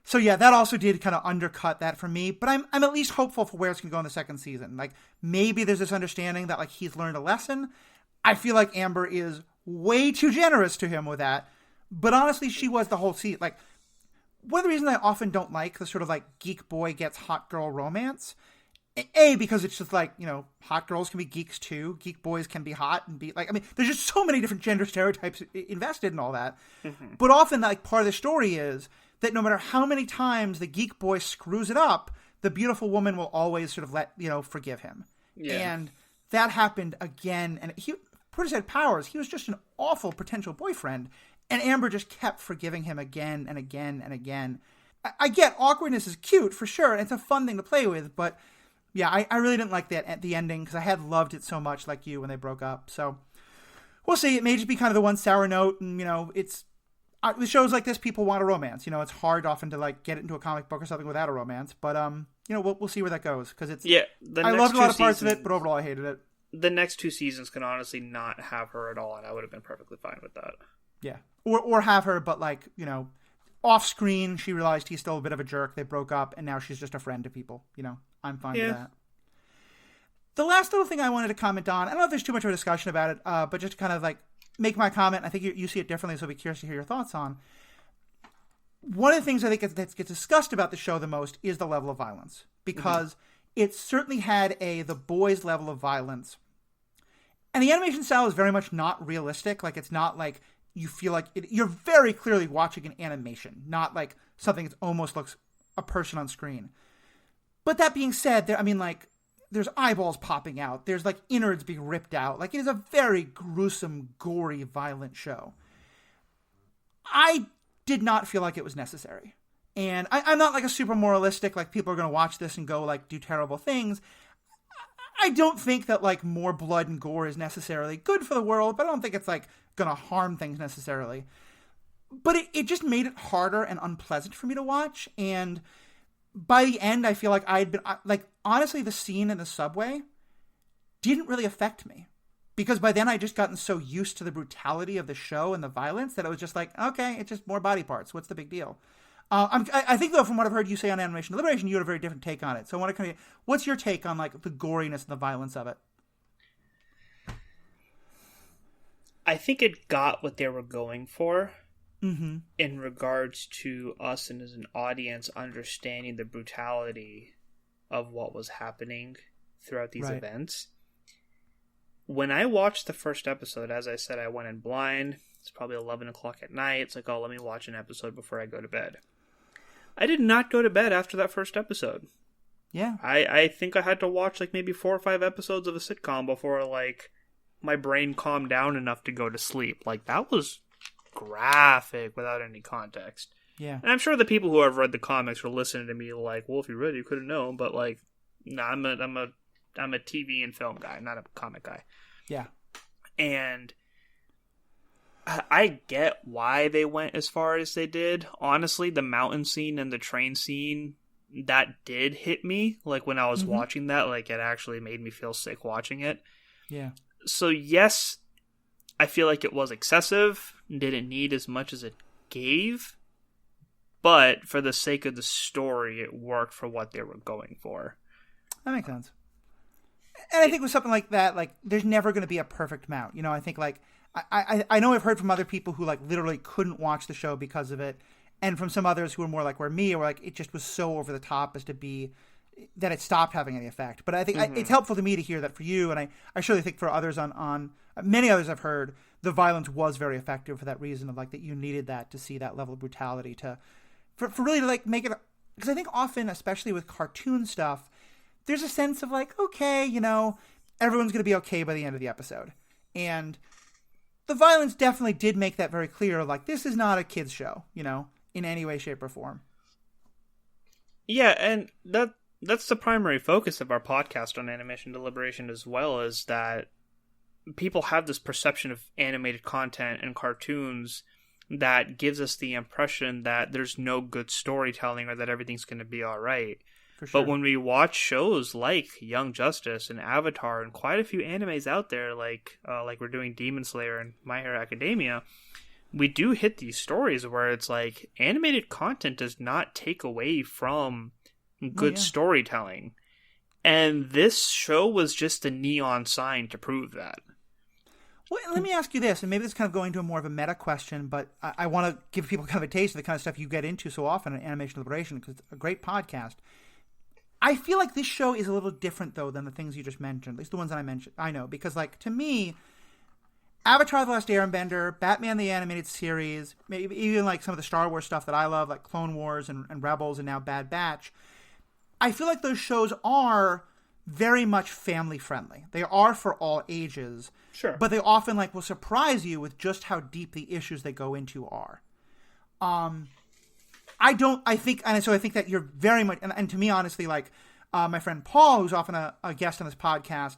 So yeah, that also did kind of undercut that for me, but I'm at least hopeful for where it's going to go in the second season. Like, maybe there's this understanding that like he's learned a lesson. I feel like Amber is way too generous to him with that, but honestly, she was the whole season. Like, one of the reasons I often don't like the sort of like geek boy gets hot girl romance, because it's just like, you know, hot girls can be geeks too. Geek boys can be hot and be like, I mean, there's just so many different gender stereotypes invested in all that. Mm-hmm. But often, like, part of the story is that no matter how many times the geek boy screws it up, the beautiful woman will always sort of forgive him. Yeah. And that happened again. And he, Portis had powers. He was just an awful potential boyfriend. And Amber just kept forgiving him again and again and again. I get awkwardness is cute for sure. And it's a fun thing to play with, but yeah, I really didn't like that at the ending because I had loved it so much, like you, when they broke up. So we'll see. It may just be kind of the one sour note, and you know, it's with shows like this, people want a romance. You know, it's hard often to like get it into a comic book or something without a romance. But you know, we'll see where that goes because it's I loved a lot of parts of it, but overall I hated it. The next 2 seasons can honestly not have her at all, and I would have been perfectly fine with that. Yeah, or have her, but like, you know, off screen, she realized he's still a bit of a jerk. They broke up, and now she's just a friend to people. You know, I'm fine with that. The last little thing I wanted to comment on, I don't know if there's too much of a discussion about it, but just to kind of like make my comment, I think you see it differently, so I'll be curious to hear your thoughts on. One of the things I think that gets discussed about the show the most is the level of violence, because it certainly had the boys' level of violence. And the animation style is very much not realistic. Like, it's not like you feel like you're very clearly watching an animation, not like something that almost looks a person on screen. But that being said, there's eyeballs popping out. There's like innards being ripped out. Like, it is a very gruesome, gory, violent show. I did not feel like it was necessary. And I'm not like a super moralistic, like people are going to watch this and go like do terrible things. I don't think that like more blood and gore is necessarily good for the world, but I don't think it's like going to harm things necessarily. But it just made it harder and unpleasant for me to watch. And by the end, I feel like I'd been like, honestly, the scene in the subway didn't really affect me, because by then I just gotten so used to the brutality of the show and the violence that I was just like, okay, it's just more body parts. What's the big deal? I think, though, from what I've heard you say on Animation Deliberation, you had a very different take on it. So I want to kind of, what's your take on like the goriness and the violence of it? I think it got what they were going for in regards to us and as an audience understanding the brutality of what was happening throughout these events. When I watched the first episode, as I said, I went in blind. It's probably 11 o'clock at night. It's like, oh, let me watch an episode before I go to bed. I did not go to bed after that first episode. Yeah. I think I had to watch like maybe 4 or 5 episodes of a sitcom before like my brain calmed down enough to go to sleep. Like, that was graphic without any context. Yeah. And I'm sure the people who have read the comics were listening to me like, well, if you read it, you could have known. But like, nah, I'm a TV and film guy, not a comic guy. Yeah. And I get why they went as far as they did. Honestly, the mountain scene and the train scene, that did hit me. Like, when I was watching that, like, it actually made me feel sick watching it. Yeah. So, yes, I feel like it was excessive. Didn't need as much as it gave. But for the sake of the story, it worked for what they were going for. That makes sense. And I think with something like that, like, there's never going to be a perfect mount. You know, I think, like, I know I've heard from other people who like literally couldn't watch the show because of it, and from some others who were more like where me, or like it just was so over the top as to be that it stopped having any effect. But I think it's helpful to me to hear that for you, and I surely think for others on many others I've heard, the violence was very effective for that reason of like that you needed that to see that level of brutality for really to like make it, because I think often, especially with cartoon stuff, there's a sense of like, okay, you know, everyone's going to be okay by the end of the episode. And the violence definitely did make that very clear. Like, this is not a kid's show, in any way, shape, or form. Yeah, and that's the primary focus of our podcast on Animation Deliberation as well, is that people have this perception of animated content and cartoons that gives us the impression that there's no good storytelling or that everything's going to be all right. For sure. But when we watch shows like Young Justice and Avatar and quite a few animes out there, like we're doing Demon Slayer and My Hero Academia, we do hit these stories where it's like animated content does not take away from good storytelling. And this show was just a neon sign to prove that. Well, let me ask you this, and maybe this is kind of going to a more of a meta question, but I want to give people kind of a taste of the kind of stuff you get into so often in Animation Deliberation, because it's a great podcast. I feel like this show is a little different, though, than the things you just mentioned, at least the ones that I mentioned. I know, because, like, to me, Avatar: The Last Airbender, Batman the Animated Series, maybe even, like, some of the Star Wars stuff that I love, like Clone Wars and Rebels and now Bad Batch, I feel like those shows are very much family-friendly. They are for all ages. Sure. But they often, like, will surprise you with just how deep the issues they go into are. I think that you're very much, and to me, honestly, like, my friend Paul, who's often a guest on this podcast,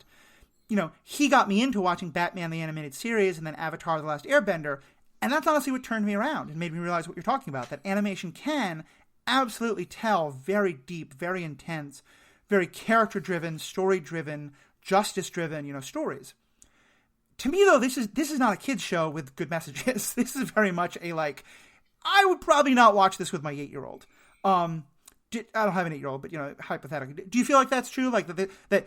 he got me into watching Batman the Animated Series and then Avatar: The Last Airbender, and that's honestly what turned me around and made me realize what you're talking about, that animation can absolutely tell very deep, very intense, very character-driven, story-driven, justice-driven, stories. To me, though, this is not a kid's show with good messages. This is very much a, like, I would probably not watch this with my 8-year-old. I don't have an 8-year-old, but, hypothetically. Do you feel like that's true? Like, that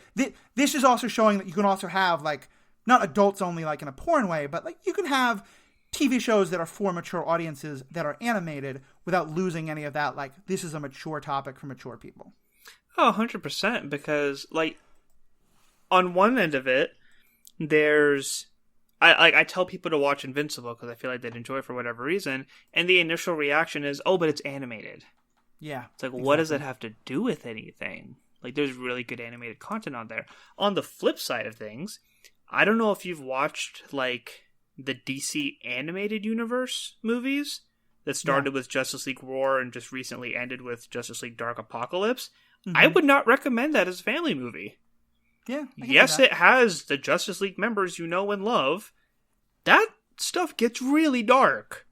this is also showing that you can also have, like, not adults only, like, in a porn way, but, like, you can have TV shows that are for mature audiences that are animated without losing any of that, like, this is a mature topic for mature people. Oh, 100%, because, like, on one end of it, there's... I tell people to watch Invincible because I feel like they'd enjoy it for whatever reason, and the initial reaction is, oh, but it's animated. Yeah. It's like, exactly. What does that have to do with anything? Like, there's really good animated content on there. On the flip side of things, I don't know if you've watched, like, the DC animated universe movies that started with Justice League War and just recently ended with Justice League Dark Apocalypse. Mm-hmm. I would not recommend that as a family movie. Yeah. Yes, it has the Justice League members you know and love. That stuff gets really dark.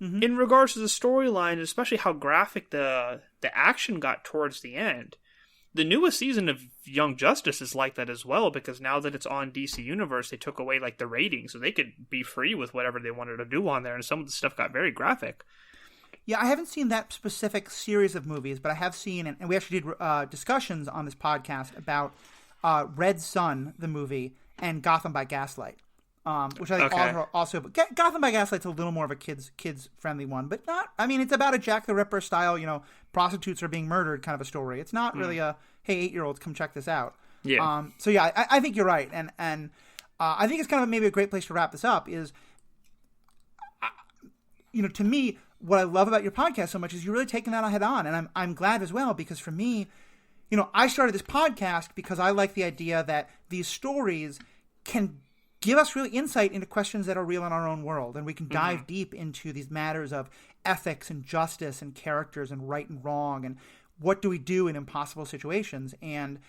Mm-hmm. In regards to the storyline, especially how graphic the action got towards the end. The newest season of Young Justice is like that as well, because now that it's on DC Universe, they took away, like, the rating, so they could be free with whatever they wanted to do on there, and some of the stuff got very graphic. Yeah, I haven't seen that specific series of movies, but I have seen, and we actually did discussions on this podcast about Red Sun, the movie, and Gotham by Gaslight, which I think also Gotham by Gaslight's a little more of a kids friendly one, but not. I mean, it's about a Jack the Ripper style, prostitutes are being murdered kind of a story. It's not really a hey 8-year-olds come check this out. Yeah. So yeah, I think you're right, and I think it's kind of maybe a great place to wrap this up. Is to me, what I love about your podcast so much is you're really taking that head on, and I'm glad as well, because for me, I started this podcast because I like the idea that these stories can give us really insight into questions that are real in our own world, and we can dive deep into these matters of ethics and justice and characters and right and wrong and what do we do in impossible situations. And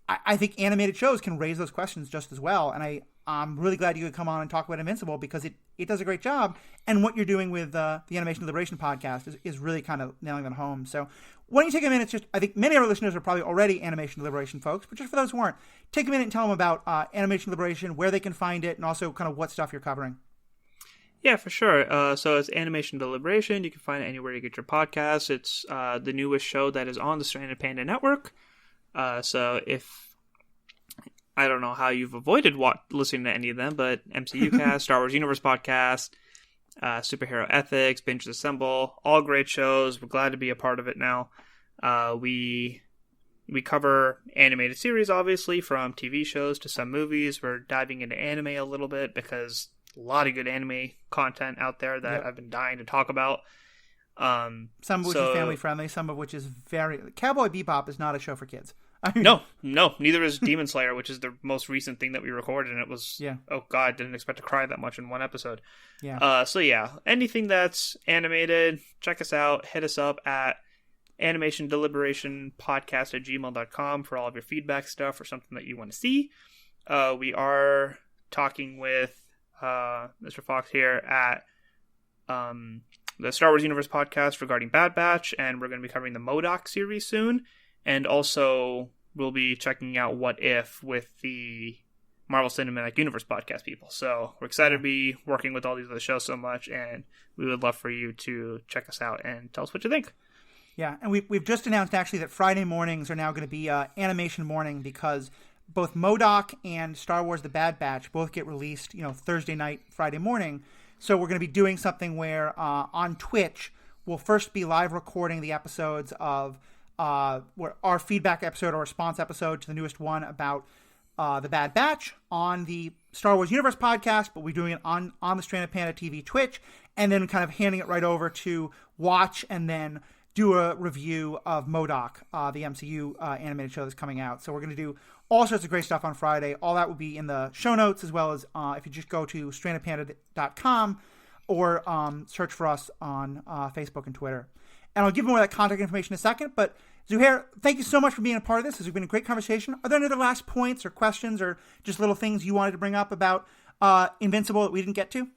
I think animated shows can raise those questions just as well, and I'm really glad you could come on and talk about Invincible, because it does a great job, and what you're doing with the Animation Deliberation Podcast is really kind of nailing that home. So why don't you take a minute, I think many of our listeners are probably already Animation Deliberation folks, but just for those who aren't, take a minute and tell them about Animation Deliberation, where they can find it, and also kind of what stuff you're covering. Yeah, for sure. So it's Animation Deliberation. You can find it anywhere you get your podcasts. It's the newest show that is on the Stranded Panda Network. So if... I don't know how you've avoided listening to any of them, but MCU Cast, Star Wars Universe Podcast, Superhero Ethics, Binge Assemble, all great shows. We're glad to be a part of it now. We cover animated series, obviously, from TV shows to some movies. We're diving into anime a little bit because a lot of good anime content out there that I've been dying to talk about. Some of which is family friendly, some of which is very... Cowboy Bebop is not a show for kids. I mean, no, neither is Demon Slayer, which is the most recent thing that we recorded, and it was, oh god, didn't expect to cry that much in one episode. Yeah. So yeah, anything that's animated, check us out, hit us up at Animation Deliberation Podcast at gmail.com for all of your feedback stuff or something that you want to see. We are talking with Mr. Fox here at the Star Wars Universe Podcast regarding Bad Batch, and we're going to be covering the MODOK series soon. And also, we'll be checking out What If with the Marvel Cinematic Universe Podcast people. So we're excited to be working with all these other shows so much, and we would love for you to check us out and tell us what you think. Yeah, and we've just announced actually that Friday mornings are now going to be animation morning, because both MODOK and Star Wars The Bad Batch both get released, Thursday night, Friday morning. So we're going to be doing something where on Twitch, we'll first be live recording the episodes of our feedback episode or response episode to the newest one about The Bad Batch on the Star Wars Universe Podcast, but we're doing it on the Stranded Panda TV Twitch, and then kind of handing it right over to watch and then do a review of MODOK, the MCU animated show that's coming out. So we're going to do all sorts of great stuff on Friday. All that will be in the show notes, as well as if you just go to strandedpanda.com or search for us on Facebook and Twitter. And I'll give more of that contact information in a second. But Zuhair, thank you so much for being a part of this. This has been a great conversation. Are there any other last points or questions or just little things you wanted to bring up about Invincible that we didn't get to?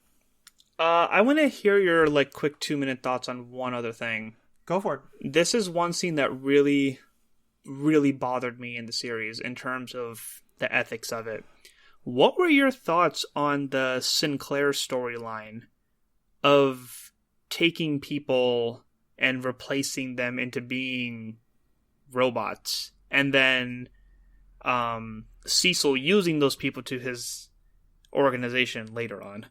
I want to hear your quick 2-minute thoughts on one other thing. Go for it. This is one scene that really, really bothered me in the series in terms of the ethics of it. What were your thoughts on the Sinclair storyline of taking people and replacing them into being robots, and then Cecil using those people to his organization later on?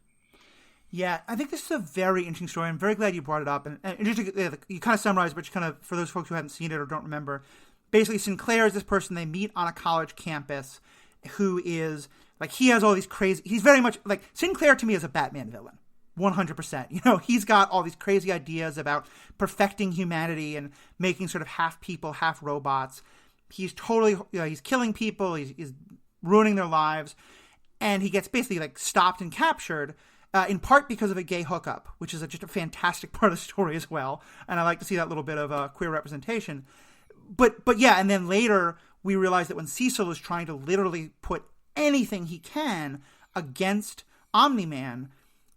Yeah, I think this is a very interesting story. I'm very glad you brought it up. And just you kind of summarized, but for those folks who haven't seen it or don't remember, basically Sinclair is this person they meet on a college campus who is, he has all these crazy... He's very much... Sinclair to me is a Batman villain. 100%. He's got all these crazy ideas about perfecting humanity and making sort of half people, half robots. He's totally... he's killing people. He's ruining their lives. And he gets basically, stopped and captured... in part because of a gay hookup, which is just a fantastic part of the story as well. And I like to see that little bit of queer representation. But yeah, and then later we realize that when Cecil is trying to literally put anything he can against Omni-Man,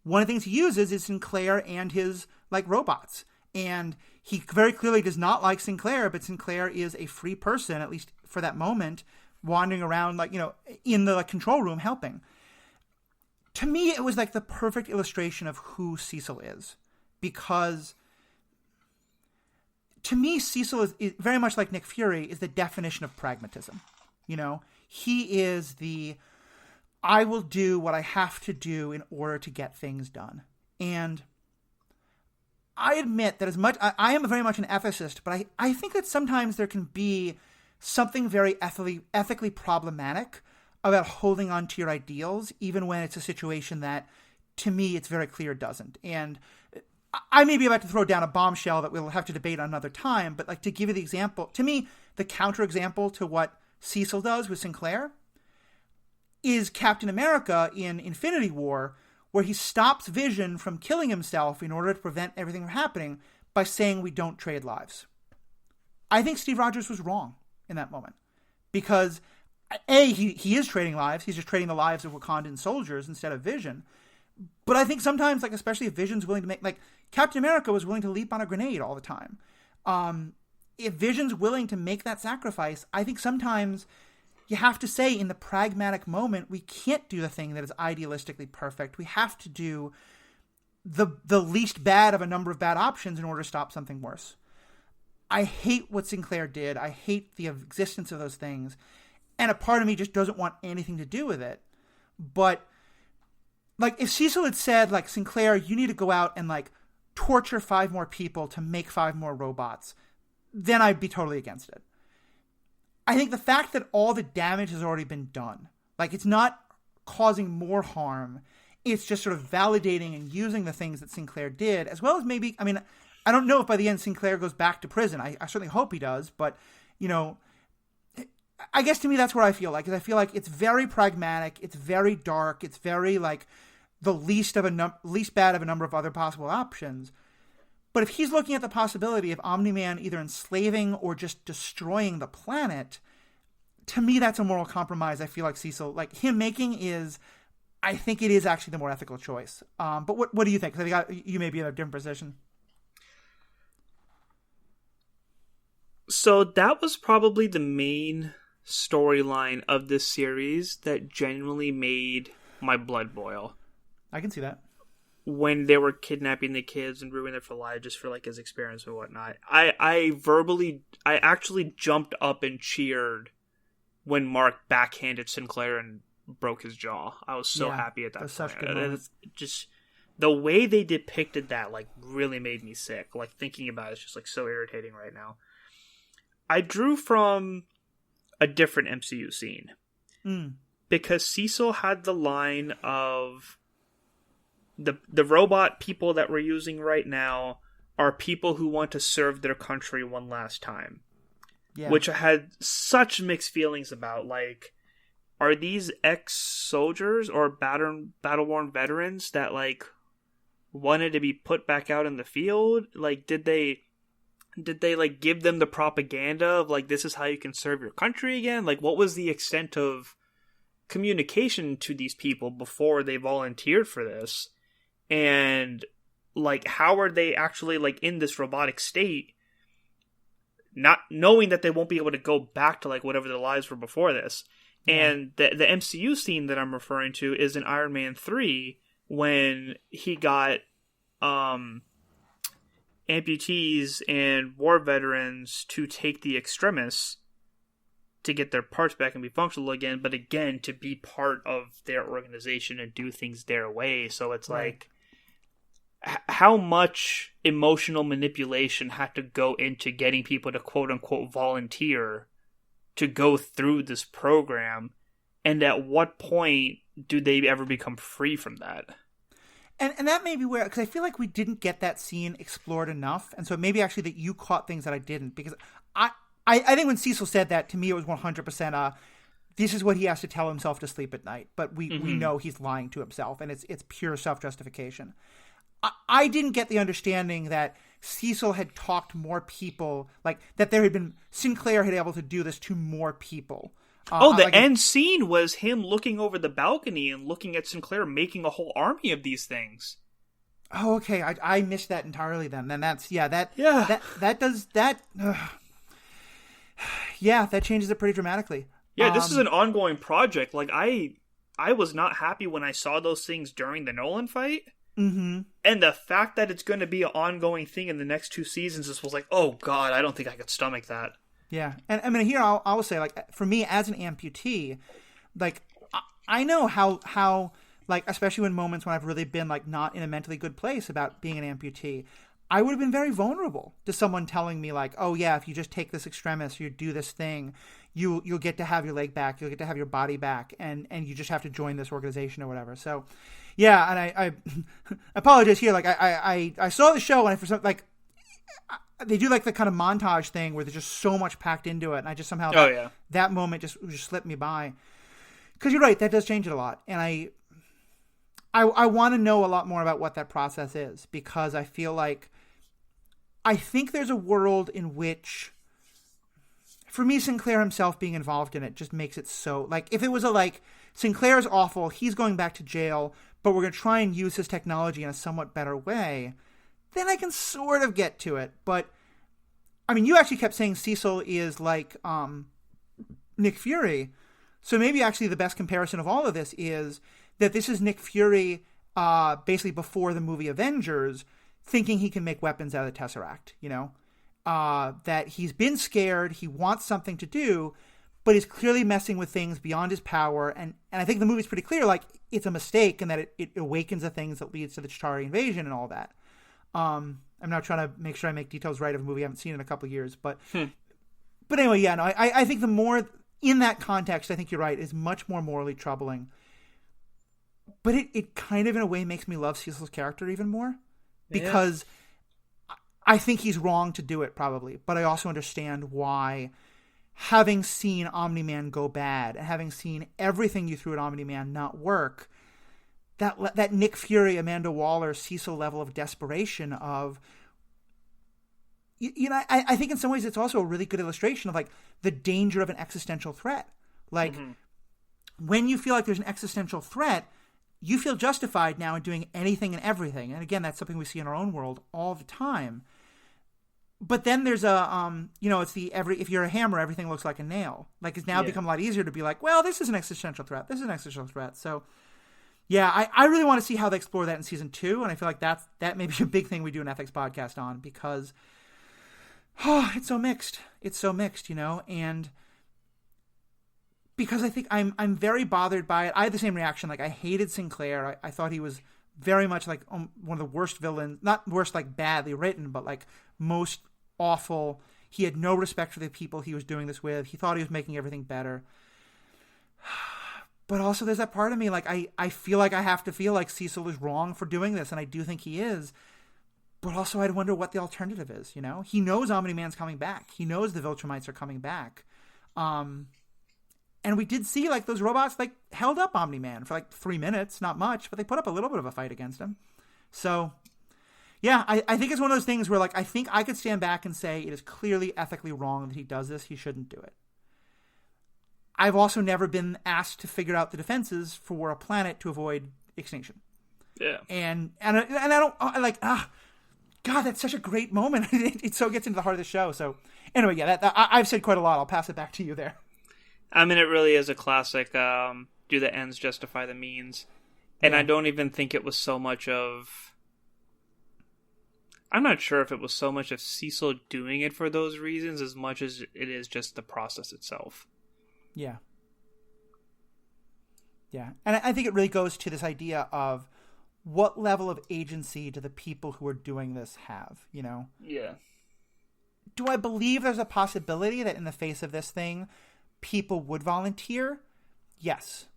one of the things he uses is Sinclair and his, robots. And he very clearly does not like Sinclair, but Sinclair is a free person, at least for that moment, wandering around, in the control room helping. To me, it was the perfect illustration of who Cecil is, because to me, Cecil is very much like Nick Fury, is the definition of pragmatism. He is I will do what I have to do in order to get things done. And I admit that as much, I am very much an ethicist, but I think that sometimes there can be something very ethically problematic about holding on to your ideals, even when it's a situation that, to me, it's very clear doesn't. And I may be about to throw down a bombshell that we'll have to debate on another time, but to give you the example, to me, the counterexample to what Cecil does with Sinclair is Captain America in Infinity War, where he stops Vision from killing himself in order to prevent everything from happening by saying we don't trade lives. I think Steve Rogers was wrong in that moment, because he is trading lives. He's just trading the lives of Wakandan soldiers instead of Vision. But I think sometimes, especially if Vision's willing to make, Captain America was willing to leap on a grenade all the time. If Vision's willing to make that sacrifice, I think sometimes you have to say in the pragmatic moment, we can't do the thing that is idealistically perfect. We have to do the least bad of a number of bad options in order to stop something worse. I hate what Sinclair did. I hate the existence of those things. And a part of me just doesn't want anything to do with it. But, if Cecil had said, Sinclair, you need to go out and, torture 5 more people to make 5 more robots, then I'd be totally against it. I think the fact that all the damage has already been done, it's not causing more harm, it's just sort of validating and using the things that Sinclair did, as well as maybe, I don't know if by the end Sinclair goes back to prison. I certainly hope he does, but, I guess to me that's where I feel like, is I feel like it's very pragmatic, it's very dark, it's very like the least bad of a number of other possible options. But if he's looking at the possibility of Omni-Man either enslaving or just destroying the planet, to me that's a moral compromise. I feel like Cecil, like him making is, I think it is actually the more ethical choice. But what do you think? 'Cause I think you may be in a different position. So that was probably the main storyline of this series that genuinely made my blood boil. I can see that. When they were kidnapping the kids and ruining their lives just for like his experience and whatnot. I actually jumped up and cheered when Mark backhanded Sinclair and broke his jaw. I was so happy at that point. Such good moments. Just the way they depicted that like really made me sick. Like thinking about it's just like so irritating right now. I drew from a different MCU scene. Because Cecil had the line of the robot people that we're using right now are people who want to serve their country one last time. Yeah. Which I had such mixed feelings about. Like, are these ex-soldiers or battle-worn veterans that, like, wanted to be put back out in the field? Like, did they like give them the propaganda of like, this is how you can serve your country again? Like, what was the extent of communication to these people before they volunteered for this? And like, how are they actually like in this robotic state, not knowing that they won't be able to go back to like whatever their lives were before this? And the MCU scene that I'm referring to is in Iron Man 3 when he got amputees and war veterans to take the extremis to get their parts back and be functional again, but again to be part of their organization and do things their way. So it's like, how much emotional manipulation had to go into getting people to quote unquote volunteer to go through this program, and at what point do they ever become free from that? And that may be where, because I feel like we didn't get that scene explored enough, and so maybe actually that you caught things that I didn't, because I think when Cecil said that, to me it was 100% this is what he has to tell himself to sleep at night, but we know he's lying to himself, and it's pure self-justification. I didn't get the understanding that Cecil had talked more people, like that Sinclair had able to do this to more people. The end scene was him looking over the balcony and looking at Sinclair making a whole army of these things. Oh, okay. I missed that entirely then. Then that does that. That changes it pretty dramatically. Yeah, this is an ongoing project. Like I was not happy when I saw those things during the Nolan fight. Mm-hmm. And the fact that it's going to be an ongoing thing in the next 2 seasons, this was like, oh god, I don't think I could stomach that. Yeah, and I mean, here I will say, like, for me as an amputee, like, I know how like, especially in moments when I've really been like not in a mentally good place about being an amputee, I would have been very vulnerable to someone telling me like, oh yeah, if you just take this extremis, you do this thing, you'll get to have your leg back, you'll get to have your body back, and you just have to join this organization or whatever. So, yeah, and I apologize here. Like, I saw the show, and for some, like, they do like the kind of montage thing where there's just so much packed into it, and I just somehow that moment just slipped me by. Because you're right, that does change it a lot, and I want to know a lot more about what that process is, because I feel like I think there's a world in which, for me, Sinclair himself being involved in it just makes it so, like, if it was Sinclair's awful, he's going back to jail, but we're going to try and use his technology in a somewhat better way, then I can sort of get to it. But, I mean, you actually kept saying Cecil is like Nick Fury, so maybe actually the best comparison of all of this is that this is Nick Fury basically before the movie Avengers, thinking he can make weapons out of the Tesseract, you know? That he's been scared, he wants something to do, but he's clearly messing with things beyond his power, and I think the movie's pretty clear, like, it's a mistake, and that it awakens the things that leads to the Chitauri invasion and all that. I'm now trying to make sure I make details right of a movie I haven't seen in a couple of years, but anyway, yeah, no, I think the more, in that context, I think you're right, is much more morally troubling. But it kind of, in a way, makes me love Cecil's character even more, because I think he's wrong to do it, probably, but I also understand why having seen Omni-Man go bad and having seen everything you threw at Omni-Man not work, that Nick Fury, Amanda Waller, Cecil level of desperation of, you know, I think in some ways it's also a really good illustration of like the danger of an existential threat. Like when you feel like there's an existential threat, you feel justified now in doing anything and everything. And again, that's something we see in our own world all the time. But then there's a, you know, it's if you're a hammer, everything looks like a nail. Like it's now become a lot easier to be like, well, this is an existential threat. This is an existential threat. So yeah, I really want to see how they explore that in season 2. And I feel like that may be a big thing we do an ethics podcast on, because it's so mixed. It's so mixed, you know, and because I think I'm very bothered by it. I had the same reaction. Like I hated Sinclair. I thought he was very much like one of the worst villains, not worst like badly written, but like most awful. He had no respect for the people he was doing this with. He thought he was making everything better. But also there's that part of me, like I feel like I have to feel like Cecil is wrong for doing this, and I do think he is. But also I'd wonder what the alternative is, you know? He knows Omni-Man's coming back. He knows the Viltrumites are coming back. And we did see like those robots like held up Omni-Man for like 3 minutes, not much, but they put up a little bit of a fight against him. So yeah, I think it's one of those things where like I think I could stand back and say it is clearly ethically wrong that he does this. He shouldn't do it. I've also never been asked to figure out the defenses for a planet to avoid extinction. Yeah. And I don't like God, that's such a great moment. It so gets into the heart of the show. So anyway, yeah, I've said quite a lot. I'll pass it back to you there. I mean, it really is a classic, do the ends justify the means? And I don't even think it was so much of... I'm not sure if it was so much of Cecil doing it for those reasons as much as it is just the process itself. Yeah. Yeah. And I think it really goes to this idea of what level of agency do the people who are doing this have, you know? Yeah. Do I believe there's a possibility that in the face of this thing, people would volunteer? Yes.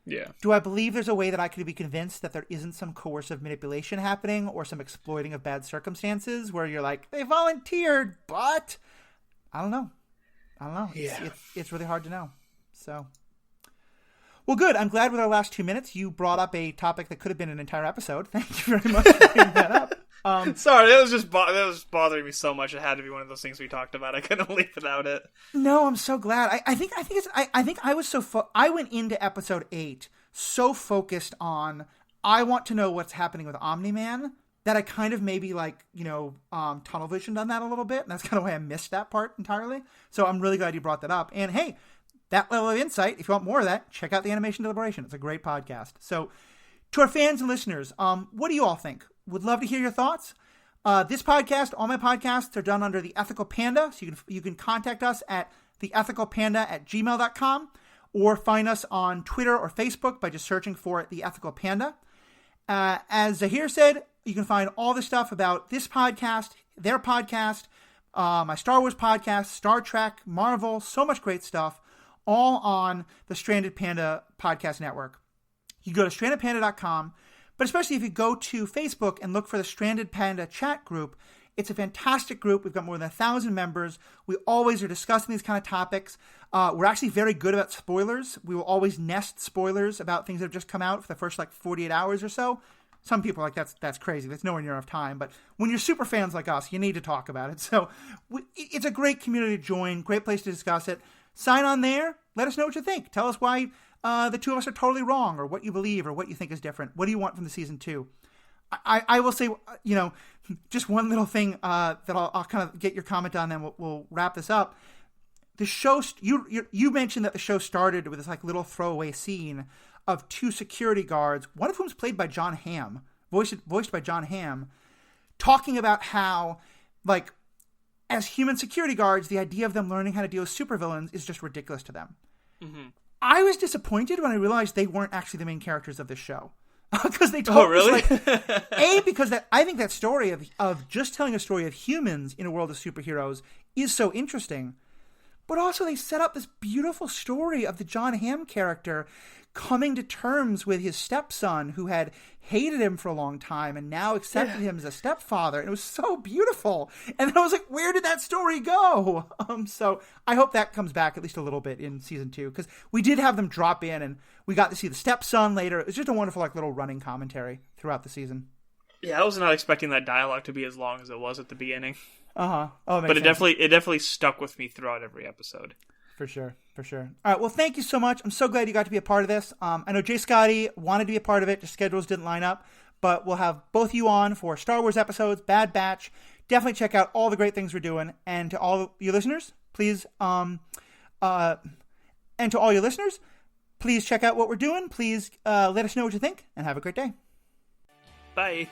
Yeah. Do I believe there's a way that I could be convinced that there isn't some coercive manipulation happening or some exploiting of bad circumstances where you're like, they volunteered, but I don't know. Yeah. It's really hard to know. So, well, good. I'm glad with our last 2 minutes, you brought up a topic that could have been an entire episode. Thank you very much for bringing that up. Sorry, that was bothering me so much. It had to be one of those things we talked about. I couldn't leave without it. No, I'm so glad. I think I was so I went into episode 8 so focused on I want to know what's happening with Omni-Man that I kind of maybe like, you know, tunnel visioned on that a little bit, and that's kind of why I missed that part entirely. So I'm really glad you brought that up. And hey, that level of insight, if you want more of that, check out the Animation Deliberation. It's a great podcast. So to our fans and listeners, what do you all think? Would love to hear your thoughts. This podcast, all my podcasts are done under The Ethical Panda. So you can contact us at theethicalpanda@gmail.com or find us on Twitter or Facebook by just searching for The Ethical Panda. As Zuhair said, you can find all the stuff about this podcast, their podcast, my Star Wars podcast, Star Trek, Marvel, so much great stuff, all on the Stranded Panda Podcast Network. You go to strandedpanda.com. But especially if you go to Facebook and look for the Stranded Panda chat group, it's a fantastic group. We've got more than 1,000 members. We always are discussing these kind of topics. We're actually very good about spoilers. We will always nest spoilers about things that have just come out for the first like 48 hours or so. Some people are like, that's crazy. That's nowhere near enough time. But when you're super fans like us, you need to talk about it. So it's a great community to join, great place to discuss it. Sign on there. Let us know what you think. Tell us why the two of us are totally wrong, or what you believe, or what you think is different. What do you want from the season 2? I will say, you know, just one little thing that I'll kind of get your comment on, then we'll wrap this up. The show, you mentioned that the show started with this like little throwaway scene of 2 security guards, one of whom's played by John Hamm, voiced by John Hamm, talking about how, like, as human security guards, the idea of them learning how to deal with supervillains is just ridiculous to them. Mm-hmm. I was disappointed when I realized they weren't actually the main characters of this show. Because they told really? Because I think that story of just telling a story of humans in a world of superheroes is so interesting. But also they set up this beautiful story of the John Hamm character coming to terms with his stepson who had hated him for a long time and now accepted him as a stepfather. And it was so beautiful. And then I was like, where did that story go? So I hope that comes back at least a little bit in season 2, because we did have them drop in and we got to see the stepson later. It was just a wonderful little running commentary throughout the season. Yeah, I was not expecting that dialogue to be as long as it was at the beginning. Uh-huh. Oh, but it definitely stuck with me throughout every episode. For sure. All right, well, thank you so much. I'm so glad you got to be a part of this. I know Jay Scotty wanted to be a part of it, just schedules didn't line up, but we'll have both of you on for Star Wars episodes, Bad Batch. Definitely check out all the great things we're doing. And to all your listeners, please, check out what we're doing. Please let us know what you think, and have a great day. Bye.